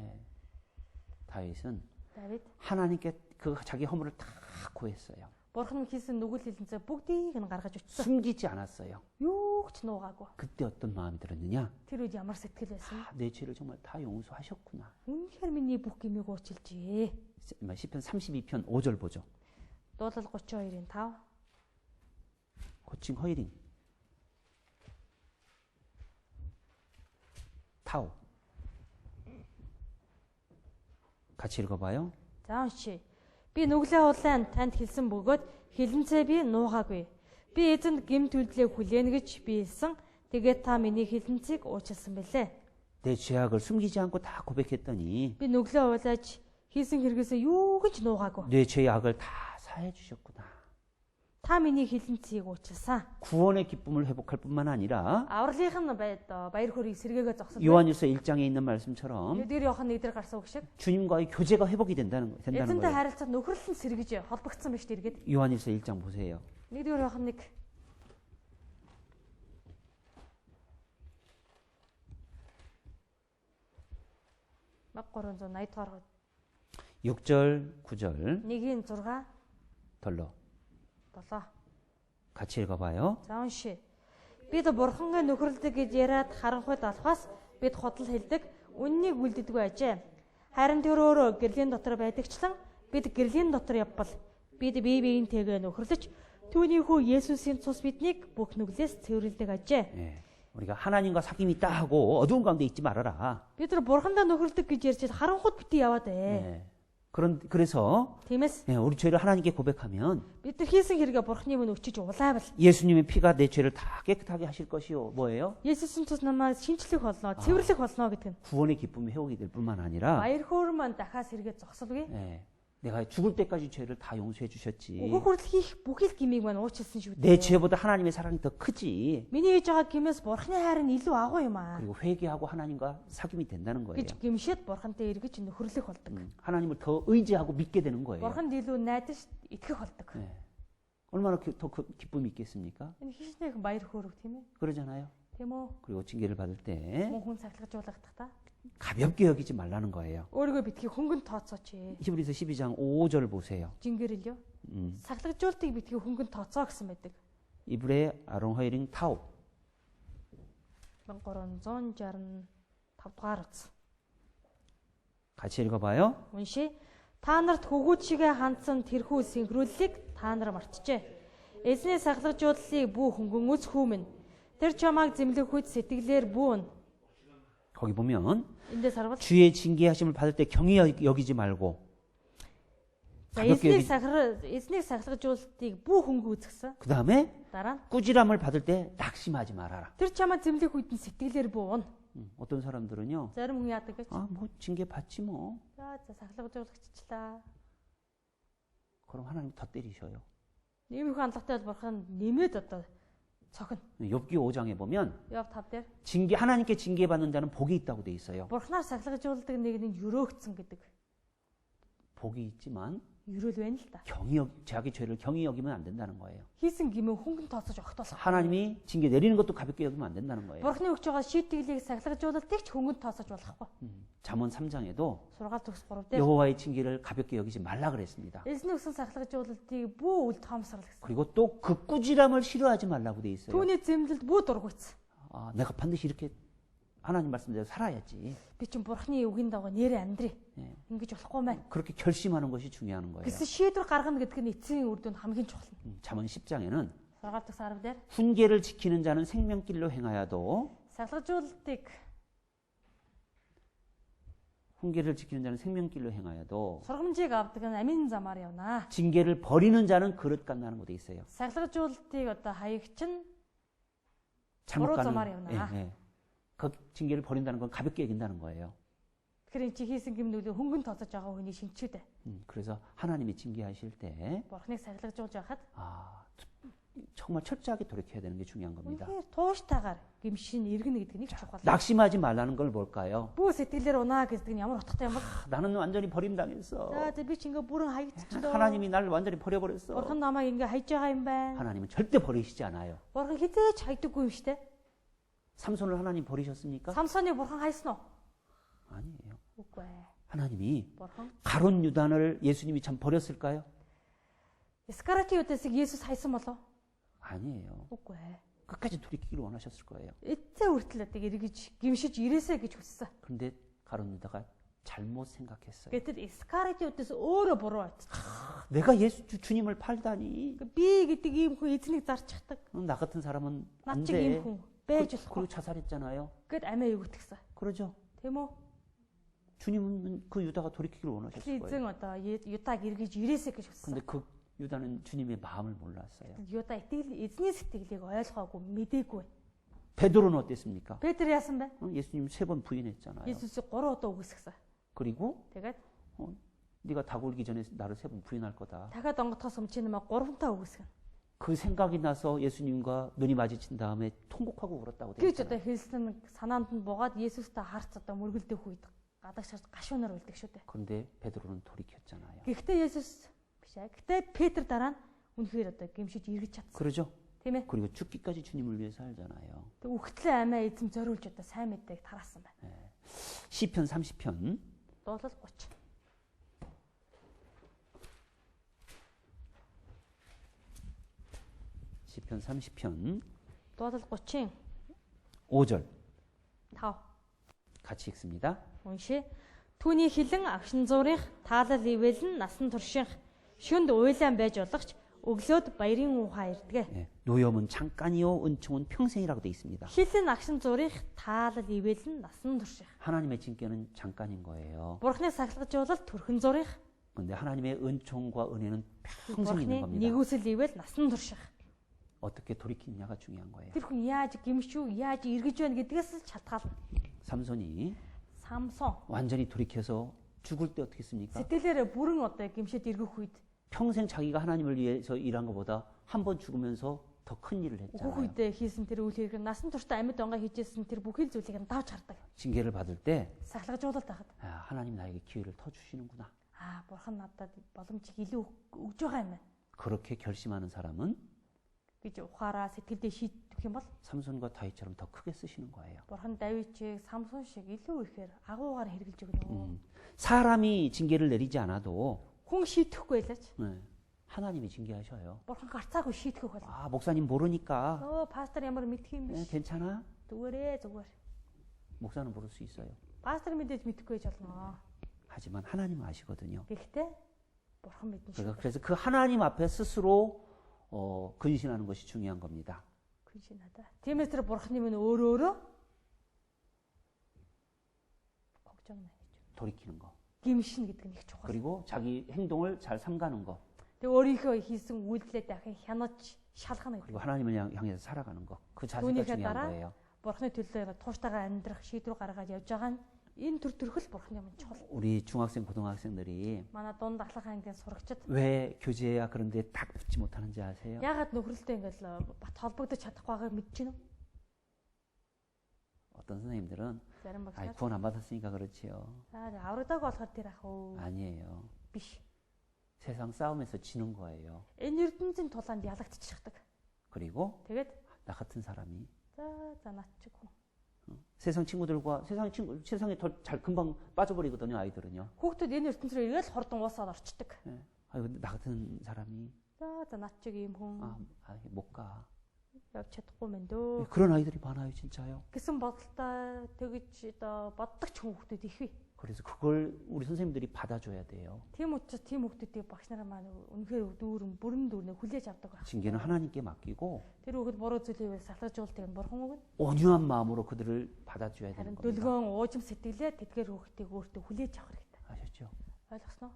A: 다윗은
B: Давид
A: 하나님께 그 자기 허물을 다 고했어요.
B: Бурхан хийсэн нүгэл хэлэнцээ бүгдийг нь гаргаж өчсөн.
A: 숨기지 않았어요.
B: Юу ч нуугаагүй.
A: 그때 어떤 마음이 들었느냐?
B: Тэр үед ямар сэтгэл байсан?
A: 내 죄를 정말 다 용서하셨구나.
B: Үнэхээр миний бүх гмийг уучлжээ.
A: 시편 32편 5절 보죠.
B: Дуулал 32-ийн 5.
A: 고칭 허이링 타오 같이 읽어봐요.
B: За уншия. Би нүглээ улаан танд хэлсэн бөгөөд хэлэнцээ би нуугаагүй. Би эзэнд гэмт үйлдэлээ хүлээнэ гэж би хэлсэн. Тэгээд та миний хэлэнцийг уучлсан бэлээ.
A: 내 죄악을 숨기지 않고 다 고백했더니
B: Би нүглээ уулааж хийсэн хэрэгээсээ юу гэж нуугаагүй.
A: 내 죄악을 다 사해 주셨구나.
B: Та миний хэлэнцийг уучлсан.
A: 구원의 기쁨을 회복할 뿐만 아니라
B: Авралынх нь баяр хөөргийг сэргээгээ зогсол.
A: 요한일서 1장에 있는 말씀처럼
B: Эдгээр Иохан нэгдэр гарсан үг шиг.
A: 주님과의 교제가 회복이 된다는
B: Эзэнтэй
A: 거예요.
B: харилцаад нөхөрлөн сэргэж холбогдсон байж тэргээд.
A: 요한일서 1장 보세요.
B: Нэгдүгээр Иохан 1. Баг 380 дугаар
A: 6절, 9절
B: 1-ийн 6,
A: 덜러
B: 7.
A: 같이 읽어봐요.
B: За уншия. Бид бурхангийн нөхөрлөдөг гэж яриад харанхуйд алхаас бид хотол хэлдэг, үннийг үлддэггүй ажээ. Харин тэр өөрөө гэрлийн дотор байдагчлан бид гэрлийн дотор явбал бид бие биентэйгээ нөхөрлөж түүний хүү Есүсийн цус биднийг бүх нүглээс цэвэрлдэг ажээ.
A: 예, 우리가 하나님과 사귐이 있다 하고 어두운 가운데 있지 말아라.
B: Бид нар бурхандаа нөхөрлөдөг гэж ярьж харанхуйд бити яваад
A: 예, 그래서
B: тиймээс
A: 우리 죄를 하나님께 고백하면
B: бид нар хийсэн хэрэгээ бурхны өмнө өчөж улаавал
A: 예수님의 피가 내 죄를 다 깨끗하게 하실 것이요. 뭐예요?
B: Есүсийн цус намайг шинчлэх болно, цэвэрлэх болно гэдэг нь.
A: 구원의 기쁨이 회복이 될 뿐만 아니라
B: Баяр хөөр маань дахиад сэргээд зогсолгүй.
A: 예, 내가 죽을 때까지 죄를 다 용서해 주셨지.
B: Өгөх хүртэл хийх бүхий л гмийг маань уучлсан шүү
A: 내
B: дээ.
A: 죄보다 하나님의 사랑이 더 크지.
B: Миний хийж байгаа гмээс бурхны хайр нь илүү агуу юм аа.
A: 그리고 회개하고 하나님과 사귐이 된다는 거예요.
B: гэж гимшээд бурхантай эргэж нөхөрлөх болдог.
A: 하나님을 더 의지하고 믿게 되는 거예요.
B: Бурханд илүү найдаж итгэх болдог.
A: 네. 얼마나 더 기쁨이 있겠습니까?
B: Энэ хичнээн баяр хөөрөг тийм ээ.
A: 그러잖아요.
B: Тийм үү?
A: 그리고 징계를 받을 때
B: Хүн сахилгажуулахдаа
A: 가볍게 여기지 말라는 거예요.
B: өөрийгөө битгий хөнгөн тооцооч.
A: 히브리서 12장 5절 보세요.
B: Жингэрэлё. Сахилгажуултыг битгий хөнгөн тооцоо гэсэн байдаг.
A: 이브레 아롱하이링 타오.
B: 1365 дугаар үз.
A: 같이 읽어봐요.
B: Унши. Та нарт хөгүүд шигээ хандсан тэрхүү синхрууллыг та нар мартжээ. Эзний сахилгажууллыг бүү хөнгөн үз хүмүн. Тэр чамайг зэмлэх үед сэтгэлээр бүүн.
A: 거기 보면
B: Эндээс харвал
A: 주의 징계하심을 받을 때 경히 여기지 말고 가볍게
B: эзнийг сахилгажуултыг бүү хөнгөн үзгсэн.
A: 그 다음에
B: Дараа нь
A: 꾸지람을 받을 때 낙심하지 말아라.
B: тэр чамайг зэмлэх үед нь сэтгэлээр бүүн.
A: 어떤 사람들은요.
B: Зарим хүн яадаг гэж.
A: 뭐 징계 받지 뭐.
B: За сахилгажуулагчлаа.
A: 그럼 하나님 더 때리셔요.
B: Ийм их хандлагатай бол бурхан нэмээд одоо цохно.
A: 욥기 5장에 보면
B: Яв 5 дээр
A: 하나님께 징계받는 자는 복이 있다고 돼 있어요.
B: бурханаар сахилгажуулдаг нэг нь өрөөгдсөн гэдэг.
A: 복이 있지만
B: Өрөөл байна л та.
A: 자기 죄를 경히 여기면 안 된다는 거예요.
B: Хийсэн гимээ хөнгөн тооцож огтоос.
A: 하나님이 징계 내리는 것도 가볍게 여기면 안 된다는 거예요.
B: Бурхны өгч байгаа шийтгэлийг сахилгажуулалтыг ч хөнгөн тооцож болохгүй.
A: 잠언 3장에도
B: Сургаал төгс 3 дээр
A: 여호와의 징계를 가볍게 여기지 말라 그랬습니다.
B: эзний өгсөн сахилгажуулалтыг бүү үл тоомсрал гэсэн.
A: 그리고 또 그 꾸지람을 싫어하지 말라고 돼 있어요.
B: Түүний зэмлэлд бүү дургуйц.
A: 내가 반드시 이렇게 하나님 말씀대로 살아야지.
B: Би чинь бурхны үгийн дагуу нэрээ амьдрий. Ингэж болохгүй мэн.
A: 그렇게 결심하는 것이 중요한 거예요.
B: гэсэн шийдвэр гаргана гэдэг нь эцсийн үр дүнд хамгийн чухал.
A: 잠언 10장에는
B: Сургаал төгс 10 дээр
A: 훈계를 지키는 자는 생명길로 행하여도
B: сургамжийг авдаг нь амин замаар явнаа.
A: 징계를 버리는 자는 그릇 갓나는 곳에 있어요.
B: Сахилгажуулалтыг одоо хаягч нь
A: 잘못
B: буруу замаар
A: 가는
B: явнаа.
A: 그 징계를 버린다는 건 가볍게 여긴다는 거예요.
B: Тэгэхээр чи хийсэн гимнүүдийг хөнгөн тооцож байгаа хүний шинчүүд.
A: 그래서 하나님이 징계하실 때
B: Бурхныг сахилгажуулж байхад
A: 정말 철저하게 돌이켜야 되는 게 중요한 겁니다.
B: үнэхээр тууштайгаар гимшин иргэнэ гэдэг нь их чухал.
A: 낙심하지 말라는 걸 뭘까요?
B: Бүү сэтгэлээр унаа гэдэг нь ямар утгатай юм бол?
A: 나는 완전히 버림당했어.
B: За би ч ингээ бүрэн хаягдчихлоо.
A: 하나님이 나를 완전히 버려버렸어.
B: Бурхан намайг ингээ хайж байгаа юм байна.
A: 하나님은 절대 버리시지 않아요.
B: Бурхан хизээч хайдаггүй юм штэ.
A: 삼손을 하나님 버리셨습니까?
B: Самсоныг бурхан хайсан уу?
A: 아니에요.
B: Үгүй ээ.
A: 하나님이
B: Бурхан
A: 가룟 유다를 예수님이 참 버렸을까요?
B: Искариотесыг Есүс хайсан болов?
A: 아니에요.
B: Үгүй ээ.
A: 끝까지 돌이키기를 원하셨을 거예요.
B: Эцээ хүртэл одоо эргэж гимшиж ирээсэ гэж хүссэн.
A: 그런데 가룟 유다가 잘못 생각했어요.
B: Гэтэл Искариотес өөрөө буруу айтсан.
A: 내가 주님을 팔다니.
B: Би гэдэг ийм хүн эзнийг зарчихдаг.
A: 나 같은 사람은 안
B: Над чиг ийм
A: 돼.
B: хүн байж
A: 그리고
B: болохгүй.
A: 자살했잖아요.
B: Гэт амиа өгдөгсөн.
A: 그러죠.
B: Тийм үү?
A: 주님은 그 유다가 돌이키기를 원하셨을 거예요.
B: Эзэн одоо Юдаг эргэж ирээсэ гэж хүссэн.
A: 근데 그 유다는 주님의 마음을 몰랐어요.
B: Юда эзний сэтгэлийг ойлгоогүй, мэдээгүй.
A: 베드로는 어땠습니까?
B: Петр яасан бэ?
A: 예수님 3번 부인했잖아요.
B: Есүсийг 3 удаа үгүйсгсэн.
A: 그리고
B: Тэгээд
A: 네가 닭 울기 전에 나를 3번 부인할 거다.
B: дахиад онготоос өмнө намайг 3 удаа үгүйсгэн.
A: 그 생각이 나서 예수님과 눈이 마주친 다음에 통곡하고 울었다고 되어
B: Гэж одоо
A: 있잖아요.
B: хэлсэн санаанд нь буугаад Есүстэй харц одоо мөргөлдөх үед гадагшаад гашуунаар үлдэх шүү дээ.
A: 그런데 베드로는 돌이켰잖아요.
B: Гэхдээ Есүс биш аа. Гэхдээ Петр дараа нь үнэхээр одоо гимшиж эргэж чадсан.
A: 그러죠?
B: Тийм ээ.
A: 그리고 죽기까지 주님을 위해 살잖아요.
B: Тэг үхтлээ амиа эзэм зориулж одоо сайн мэдээг тараасан байна.
A: 시편 30편
B: Дуулал 30.
A: 시편 30편
B: Дуулал 30-ийн
A: 5절
B: 5.
A: 같이 읽습니다.
B: Унши. Түүний хилэн агшин зуурынх таалал ивэлэн насан туршинх шүнд уйлаан байж болохч өглөөд баярын ухаа ирдэгэ.
A: 예, 노염은 잠깐이요 은총은 평생이라고 되어 있습니다.
B: Хилэн агшин зуурынх таалал ивэлэн насан турших.
A: 하나님의 징계는 잠깐인 거예요.
B: Бурхны сахилгажуулалт төрхөн зурих.
A: 그런데 하나님의 은총과 은혜는 평생 있는
B: Бурхны
A: 겁니다.
B: нэгүсэл ивэл насан турших.
A: 어떻게 돌이키느냐가 중요한 거예요.
B: Тэр хүн яаж гимшүү, яаж эргэж байна гэдгээс л шалтгаална.
A: 삼손이
B: Самсон
A: 완전히 돌이켜서 죽을 때 어떻게 씁니까?
B: Сэтгэлээрээ бүрэн одоо гимшээд эргэх үед
A: 평생 자기가 하나님을 위해서 일한 것보다 한 번 죽으면서 더 큰 일을
B: өөх
A: 했잖아요.
B: үедээ хийсэн тэр үйл хэрэг насан туршдаа амьд онгаа хийжсэн тэр бүхэл зүйлийг нь давж хардаг.
A: 징계를 받을 때
B: Сахлагжуулалт байхад
A: 하나님 나에게 기회를 더 주시는구나.
B: бурхан надад боломжийг илүү өгж байгаа юм байна
A: 그렇게 결심하는 사람은
B: гэж ухаараа сэтгэлдээ шийдэх юм бол
A: 삼손과 다윗처럼 더 크게 쓰시는 거예요.
B: бурхан Давидчийг Самсон шиг илүү ихээр агуугаар хэрэгжилж өгнө.
A: 사람이 징계를 내리지 않아도
B: Хүн шийдэхгүй байлаач.
A: 하나님이 징계하셔요.
B: бурхан гарцаагүй шийдэхгүй бол.
A: 목사님 모르니까
B: Пастор ямар мэдх юм биш.
A: 괜찮아?
B: Зүгээрээ зүгээр.
A: 목사는 모를 수 있어요.
B: Пастор мэдээж мэдэхгүй байж болно.
A: 하지만 하나님은 아시거든요.
B: Гэхдээ бурхан мэднэ шүү.
A: 그래서 그 하나님 앞에 스스로 근신하는 것이 중요한 겁니다.
B: 근신하다. тиймээс тэр бурханы минь өөрөө 걱정나 гэж.
A: 돌이키는 거.
B: Гимшин гэдэг нь их чухал.
A: 그리고 자기 행동을 잘 삼가는 거.
B: Тэгээ өөрийнхөө хийсэн үйлдэлээ дахин хянаж шалгах нь.
A: 그리고 하나님을 향해서 살아가는 거. 그 자세가
B: түүнийхээ
A: 중요한
B: дараа
A: 거예요.
B: бурханы төлөө тууштай амьдрах шийдвэр гаргаад явж байгаа нь энэ төр төрхөл бурханы минь чухал.
A: 우리 중학생 고등학생들이
B: Манай дунд ахлах ангийн сурагчид
A: 왜 교제야 그런데 딱 붙지 못하는지 아세요?
B: яагаад нөхрөлтэй ингээл бат холбогдож чадахгүй байгааг мэдэж байна уу?
A: 어떤 선생님들은
B: Зарим багшаа
A: 구원 안 받았으니까 그렇지요.
B: аврагдаг болохоор тэр ах уу?
A: 아니에요.
B: Биш.
A: 세상 싸움에서 지는 거예요.
B: Энэ ертөнцийн тулаанд ялагдчихдаг.
A: 그리고
B: Тэгээд
A: 나 같은 사람이
B: за над чиг хүн.
A: 세상 친구들과 세상에 더 잘 금방 빠져버리거든요. 아이들은요.
B: Хүүхдүүд энэ ертөнцөөр ирээл хордон уусаад орчдөг.
A: 아유, 나 같은 사람이
B: За над чиг юм хүн
A: 못 가.
B: явж чадахгүй мэн дөө.
A: 그런 아이들이 많아요, 진짜요.
B: Гэсэн бодолтой тэгж одоо боддог ч хүүхдүүд их бий.
A: 그래서 그걸 우리 선생님들이 받아줘야 돼요.
B: Тийм учраас тийм хүүхдүүдийг багш нараа маань үнэхээр дүүрэн бүрэн дүүрнээ хүлээж авдаг байна.
A: 징계는 하나님께 맡기고
B: Тэр хүүхэд буруу зүйлийг сахлажуултыг нь бурхан өгнө.
A: 온유한 마음으로 그들을 받아줘야 되는
B: Харин
A: 겁니다.
B: дүлгөөн уужим сэтгэлээ тэдгээр хүүхдийг өөртөө хүлээж авах хэрэгтэй.
A: 아셨죠?
B: Ойлгосноо?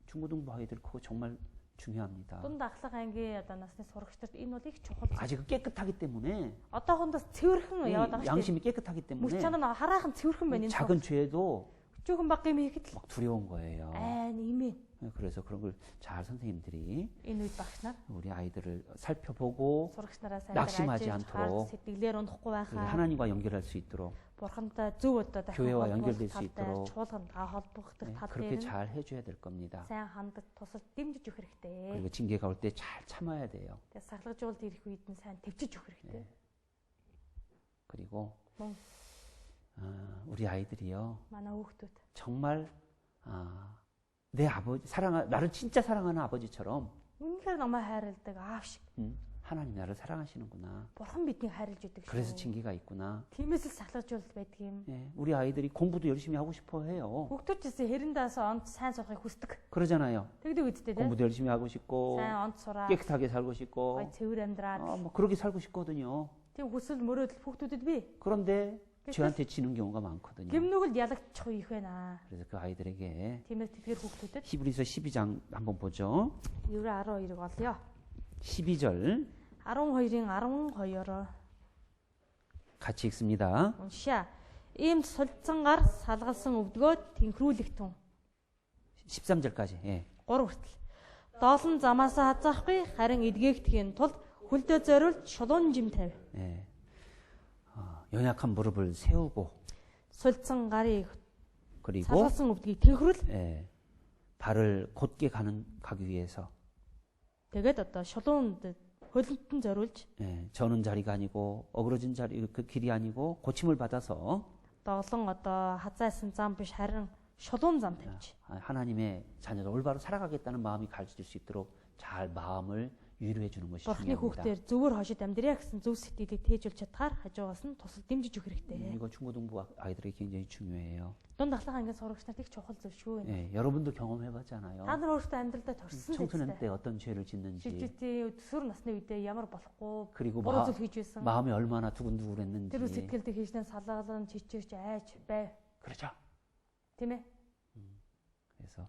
A: 중고등부 아이들 그거 정말 중요합니다.
B: Дунд ахлах ангийн одоо насны сурагчдад энэ бол их чухал.
A: 아직 깨끗하기 때문에
B: Одоохондоо цэвэрхэн яваад байгаа шүү.
A: 양심이 깨끗하기 때문에
B: Мөч чанаа хараахан цэвэрхэн байна энэ.
A: 작은 죄도
B: Жоохон баг юм хийхэд
A: 막 두려운 거예요.
B: имээ.
A: 그래서 그런 걸 잘 선생님들이
B: Энэ үед багш нар
A: 우리 아이들을 살펴보고
B: сурагч нараа сайн
A: 낙심하지 않도록
B: сэтгэлээр унахгүй байхаа
A: 하나님과 연결할 수 있도록
B: бурхантай зөв одоо дахин
A: 교회와 연결될 수 있도록
B: чуулганд холбогдох тал
A: 그렇게
B: дээр
A: 잘 해줘야 될 겁니다.
B: сайн хандаж тусал дэмжиж өгөх хэрэгтэй.
A: 그리고 징계가 올 때 잘 참아야 돼요.
B: Тэгээ сахлагжуулалт ирэх үед нь сайн төвчж өгөх хэрэгтэй.
A: 그리고
B: Мөн.
A: 우리 아이들이요
B: Манай хүүхдүүд
A: 정말 내 아버지 나를 진짜 사랑하는 아버지처럼
B: үнэхээр намайг хайрладаг аав шиг
A: 하나님 나를 사랑하시는구나.
B: бурхан биднийг хайрлж өгдөг
A: 그래서
B: шүү.
A: 징계가 있구나.
B: Тиймээс л сахлагжуулалт байдаг юм.
A: 예, 우리 아이들이 공부도 열심히 하고 싶어 해요.
B: Хүүхдүүд ч гэсэн хэрэндаасаа онц сайн сурахыг хүсдэг.
A: 그러잖아요.
B: Тэгдэг үсттэй тийм.
A: 공부도 열심히 하고 싶고
B: сайн онц сураа.
A: 깨끗하게 살고 싶고
B: Гой цэвэр амьдраад.
A: 뭐 그렇게 살고 싶거든요.
B: Тийм хүсэл мөрөөдөл хүүхдүүдэд бий.
A: 그런데 저한테 지는 경우가 많거든요.
B: Гимнүгэл ялагдчих их байна.
A: 그래서 그 아이들에게
B: Тиймээс тэдгээр хүүхдүүдэд
A: 히브리서 12장 한번 보죠.
B: Еврей 12-ыг олъё.
A: 12절
B: 12-ын 12-оор
A: 같이 읽습니다.
B: уншаа. Ийм сулцсан гар салгалсан өвдгөө тэнхрүүлэх тун.
A: 13절까지. 예.
B: 3 хүртэл. Доолн замаасаа хазаахгүй харин эдгээгдэхийн тулд хөлдөө зориулж шулуун жим тавь.
A: 예. 연약한 무릎을 세우고
B: Сулцсан гарыг
A: 그리고
B: салгалсан өвдгийг тэнхрүүл.
A: 예. 발을 곧게 가기 위해서
B: Тэгээд одоо шулуунд хөлөндөн зориулж
A: 예. 저는 자리가 아니고 어그러진 자리 그 길이 아니고 고침을 받아서
B: доолон одоо хазаасан зам биш харин шулуун зам тавьж.
A: 하나님의 자녀들 올바로 살아가겠다는 마음이 가르칠 수 있도록 잘 마음을 유로해 주는 것이
B: Бурхны
A: 중요합니다.
B: хүүхдээр зөвөр хожид амьдраа гэсэн зөв сэтгэлийг тээжүүлж чадхаар хажуугаас нь тусал дэмжиж өгөх хэрэгтэй.
A: 이거 중고등부 아이들에게 굉장히 중요해요.
B: Дунд ахлах ангийн сурагч нарт их чухал зүйл шүү.
A: 예, 여러분도 경험해봤잖아요.
B: Та нар өөрсдөө амьдралдаа төрсөн
A: 청소년
B: зүйлтэй.
A: 때 어떤 죄를 짓는지
B: Жижигтэй өсвөр насны үедээ ямар болохгүй
A: 그리고
B: буруу зүйл хийж байсан.
A: 마음이 얼마나 두근두근했는지
B: Тэр сэтгэлд хийжнээ салгалан чичирч айж байв.
A: 그렇죠.
B: Тийм ээ.
A: 그래서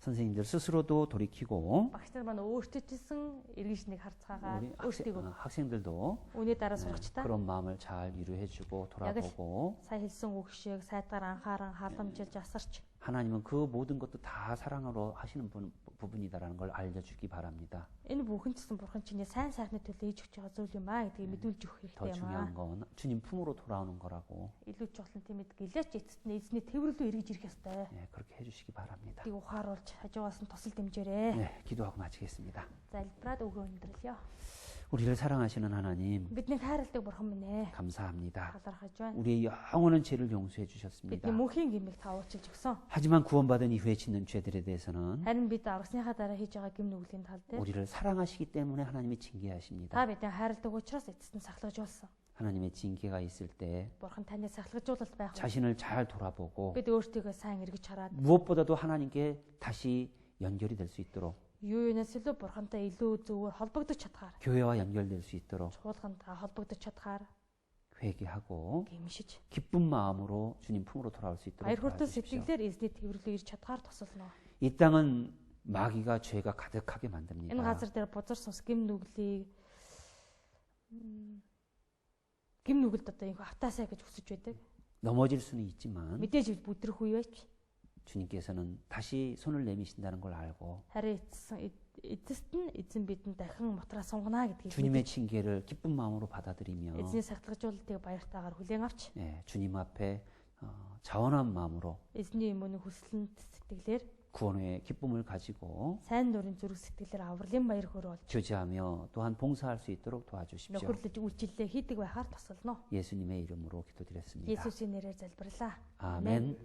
A: 선생님들 스스로도 돌이키고
B: Багш нар маань өөртөө ч гэсэн эргэж нэг харцгаагаа
A: 우리
B: өөрсдийгөө
A: 학생들도
B: үнэ дараа сурагчтай
A: 그런 마음을 잘 위로해주고 돌아보고
B: сая хэлсэн үг шиг сайтгаар анхааран халамжилж асарч
A: 하나님은 그 모든 것도 다 사랑으로 하시는 부분이다라는 걸 알려주기 바랍니다.
B: Энэ бүхэн ч гэсэн бурхан чиний сайн сайхны төлөө хийж өгч байгаа зүйл юм аа гэдгийг мэдүүлж өгөх
A: 더
B: хэрэгтэй юм аа.
A: 중요한 건 주님 품으로 돌아오는 거라고
B: Илүү чухал нь тийм эд гэлээч эцэст нь эзний тээвэрлүү эргэж ирэх ёстой.
A: 네, 그렇게 해주시기 바랍니다.
B: Тийг ухааруулж хажуугаас нь тусал дэмжээрэй.
A: 네, 기도하고 마치겠습니다.
B: Залбираад өгөө өндөрлөё.
A: 우리를 사랑하시는 하나님
B: Бидний хайрладаг бурхан минь ээ.
A: 감사합니다.
B: Талархаж байна.
A: 우리의 영원한 죄를 용서해 주셨습니다.
B: Бидний мөнхийн гимиг та уучлж өгсөн.
A: 하지만 구원받은 이후에 짓는 죄들에 대해서는
B: Харин бид аврагсныхаа дараа хийж байгаа гим нүглийн тал дээр
A: 우리를 사랑하시기 때문에 하나님이
B: та
A: 징계하십니다.
B: бидний хайрладаг учраас эцэст нь сахлагжуулсан.
A: 하나님의 징계가 있을 때
B: Бурхан таны сахлагжуулалт байх.
A: 자신을 잘 돌아보고
B: Бид өөртөө сайн эргэж хараад
A: 무엇보다도 하나님께 다시 연결이 될 수 있도록
B: юу юунаас илүү бурхантай илүү зөвөр холбогдож чадхаар
A: 교회와 연결될 수 있도록
B: чуулганд холбогдож чадхаар
A: 회개하고
B: гимшиж
A: 기쁜 마음으로 주님 품으로 돌아올 수 있도록
B: баяр хүртэл
A: 도와주십시오.
B: сэтгэлээр эзний тээвэрлөө ирж чадхаар тусална.
A: 이 땅은 마귀가 죄가 가득하게
B: Энэ
A: 만듭니다.
B: газар дээр бузар сус гим нүглийг гим нүгэлд одоо инх автаасаа гэж хүсэж байдаг.
A: 넘어질 수는 있지만
B: Мэдээж бүдрэх үе байж
A: 주님께서는 다시 손을 내미신다는 걸 알고
B: харин эцэст нь эзэн бидэнд дахин мотраа сунгана гэдгийг
A: 주님의 징계를 기쁜 마음으로 받아들이며
B: эзний сахлагжуулалтыг баяртайгаар хүлээн авч
A: 예, 주님 앞에 자원한 마음으로
B: эзний өмнө хүслэнт сэтгэлээр
A: 구원 후에 기쁨을 가지고
B: сайн дурын зүрх сэтгэлээр авралын баяр хөөр болж
A: 교제하며 또한 봉사할 수 있도록 도와주십시오.
B: нөхөрлөж үйлчлэлээ хийдэг байхаар тусална.
A: 예수님의 이름으로 기도드렸습니다.
B: Есүсийн нэрээр залбирлаа.
A: 아멘.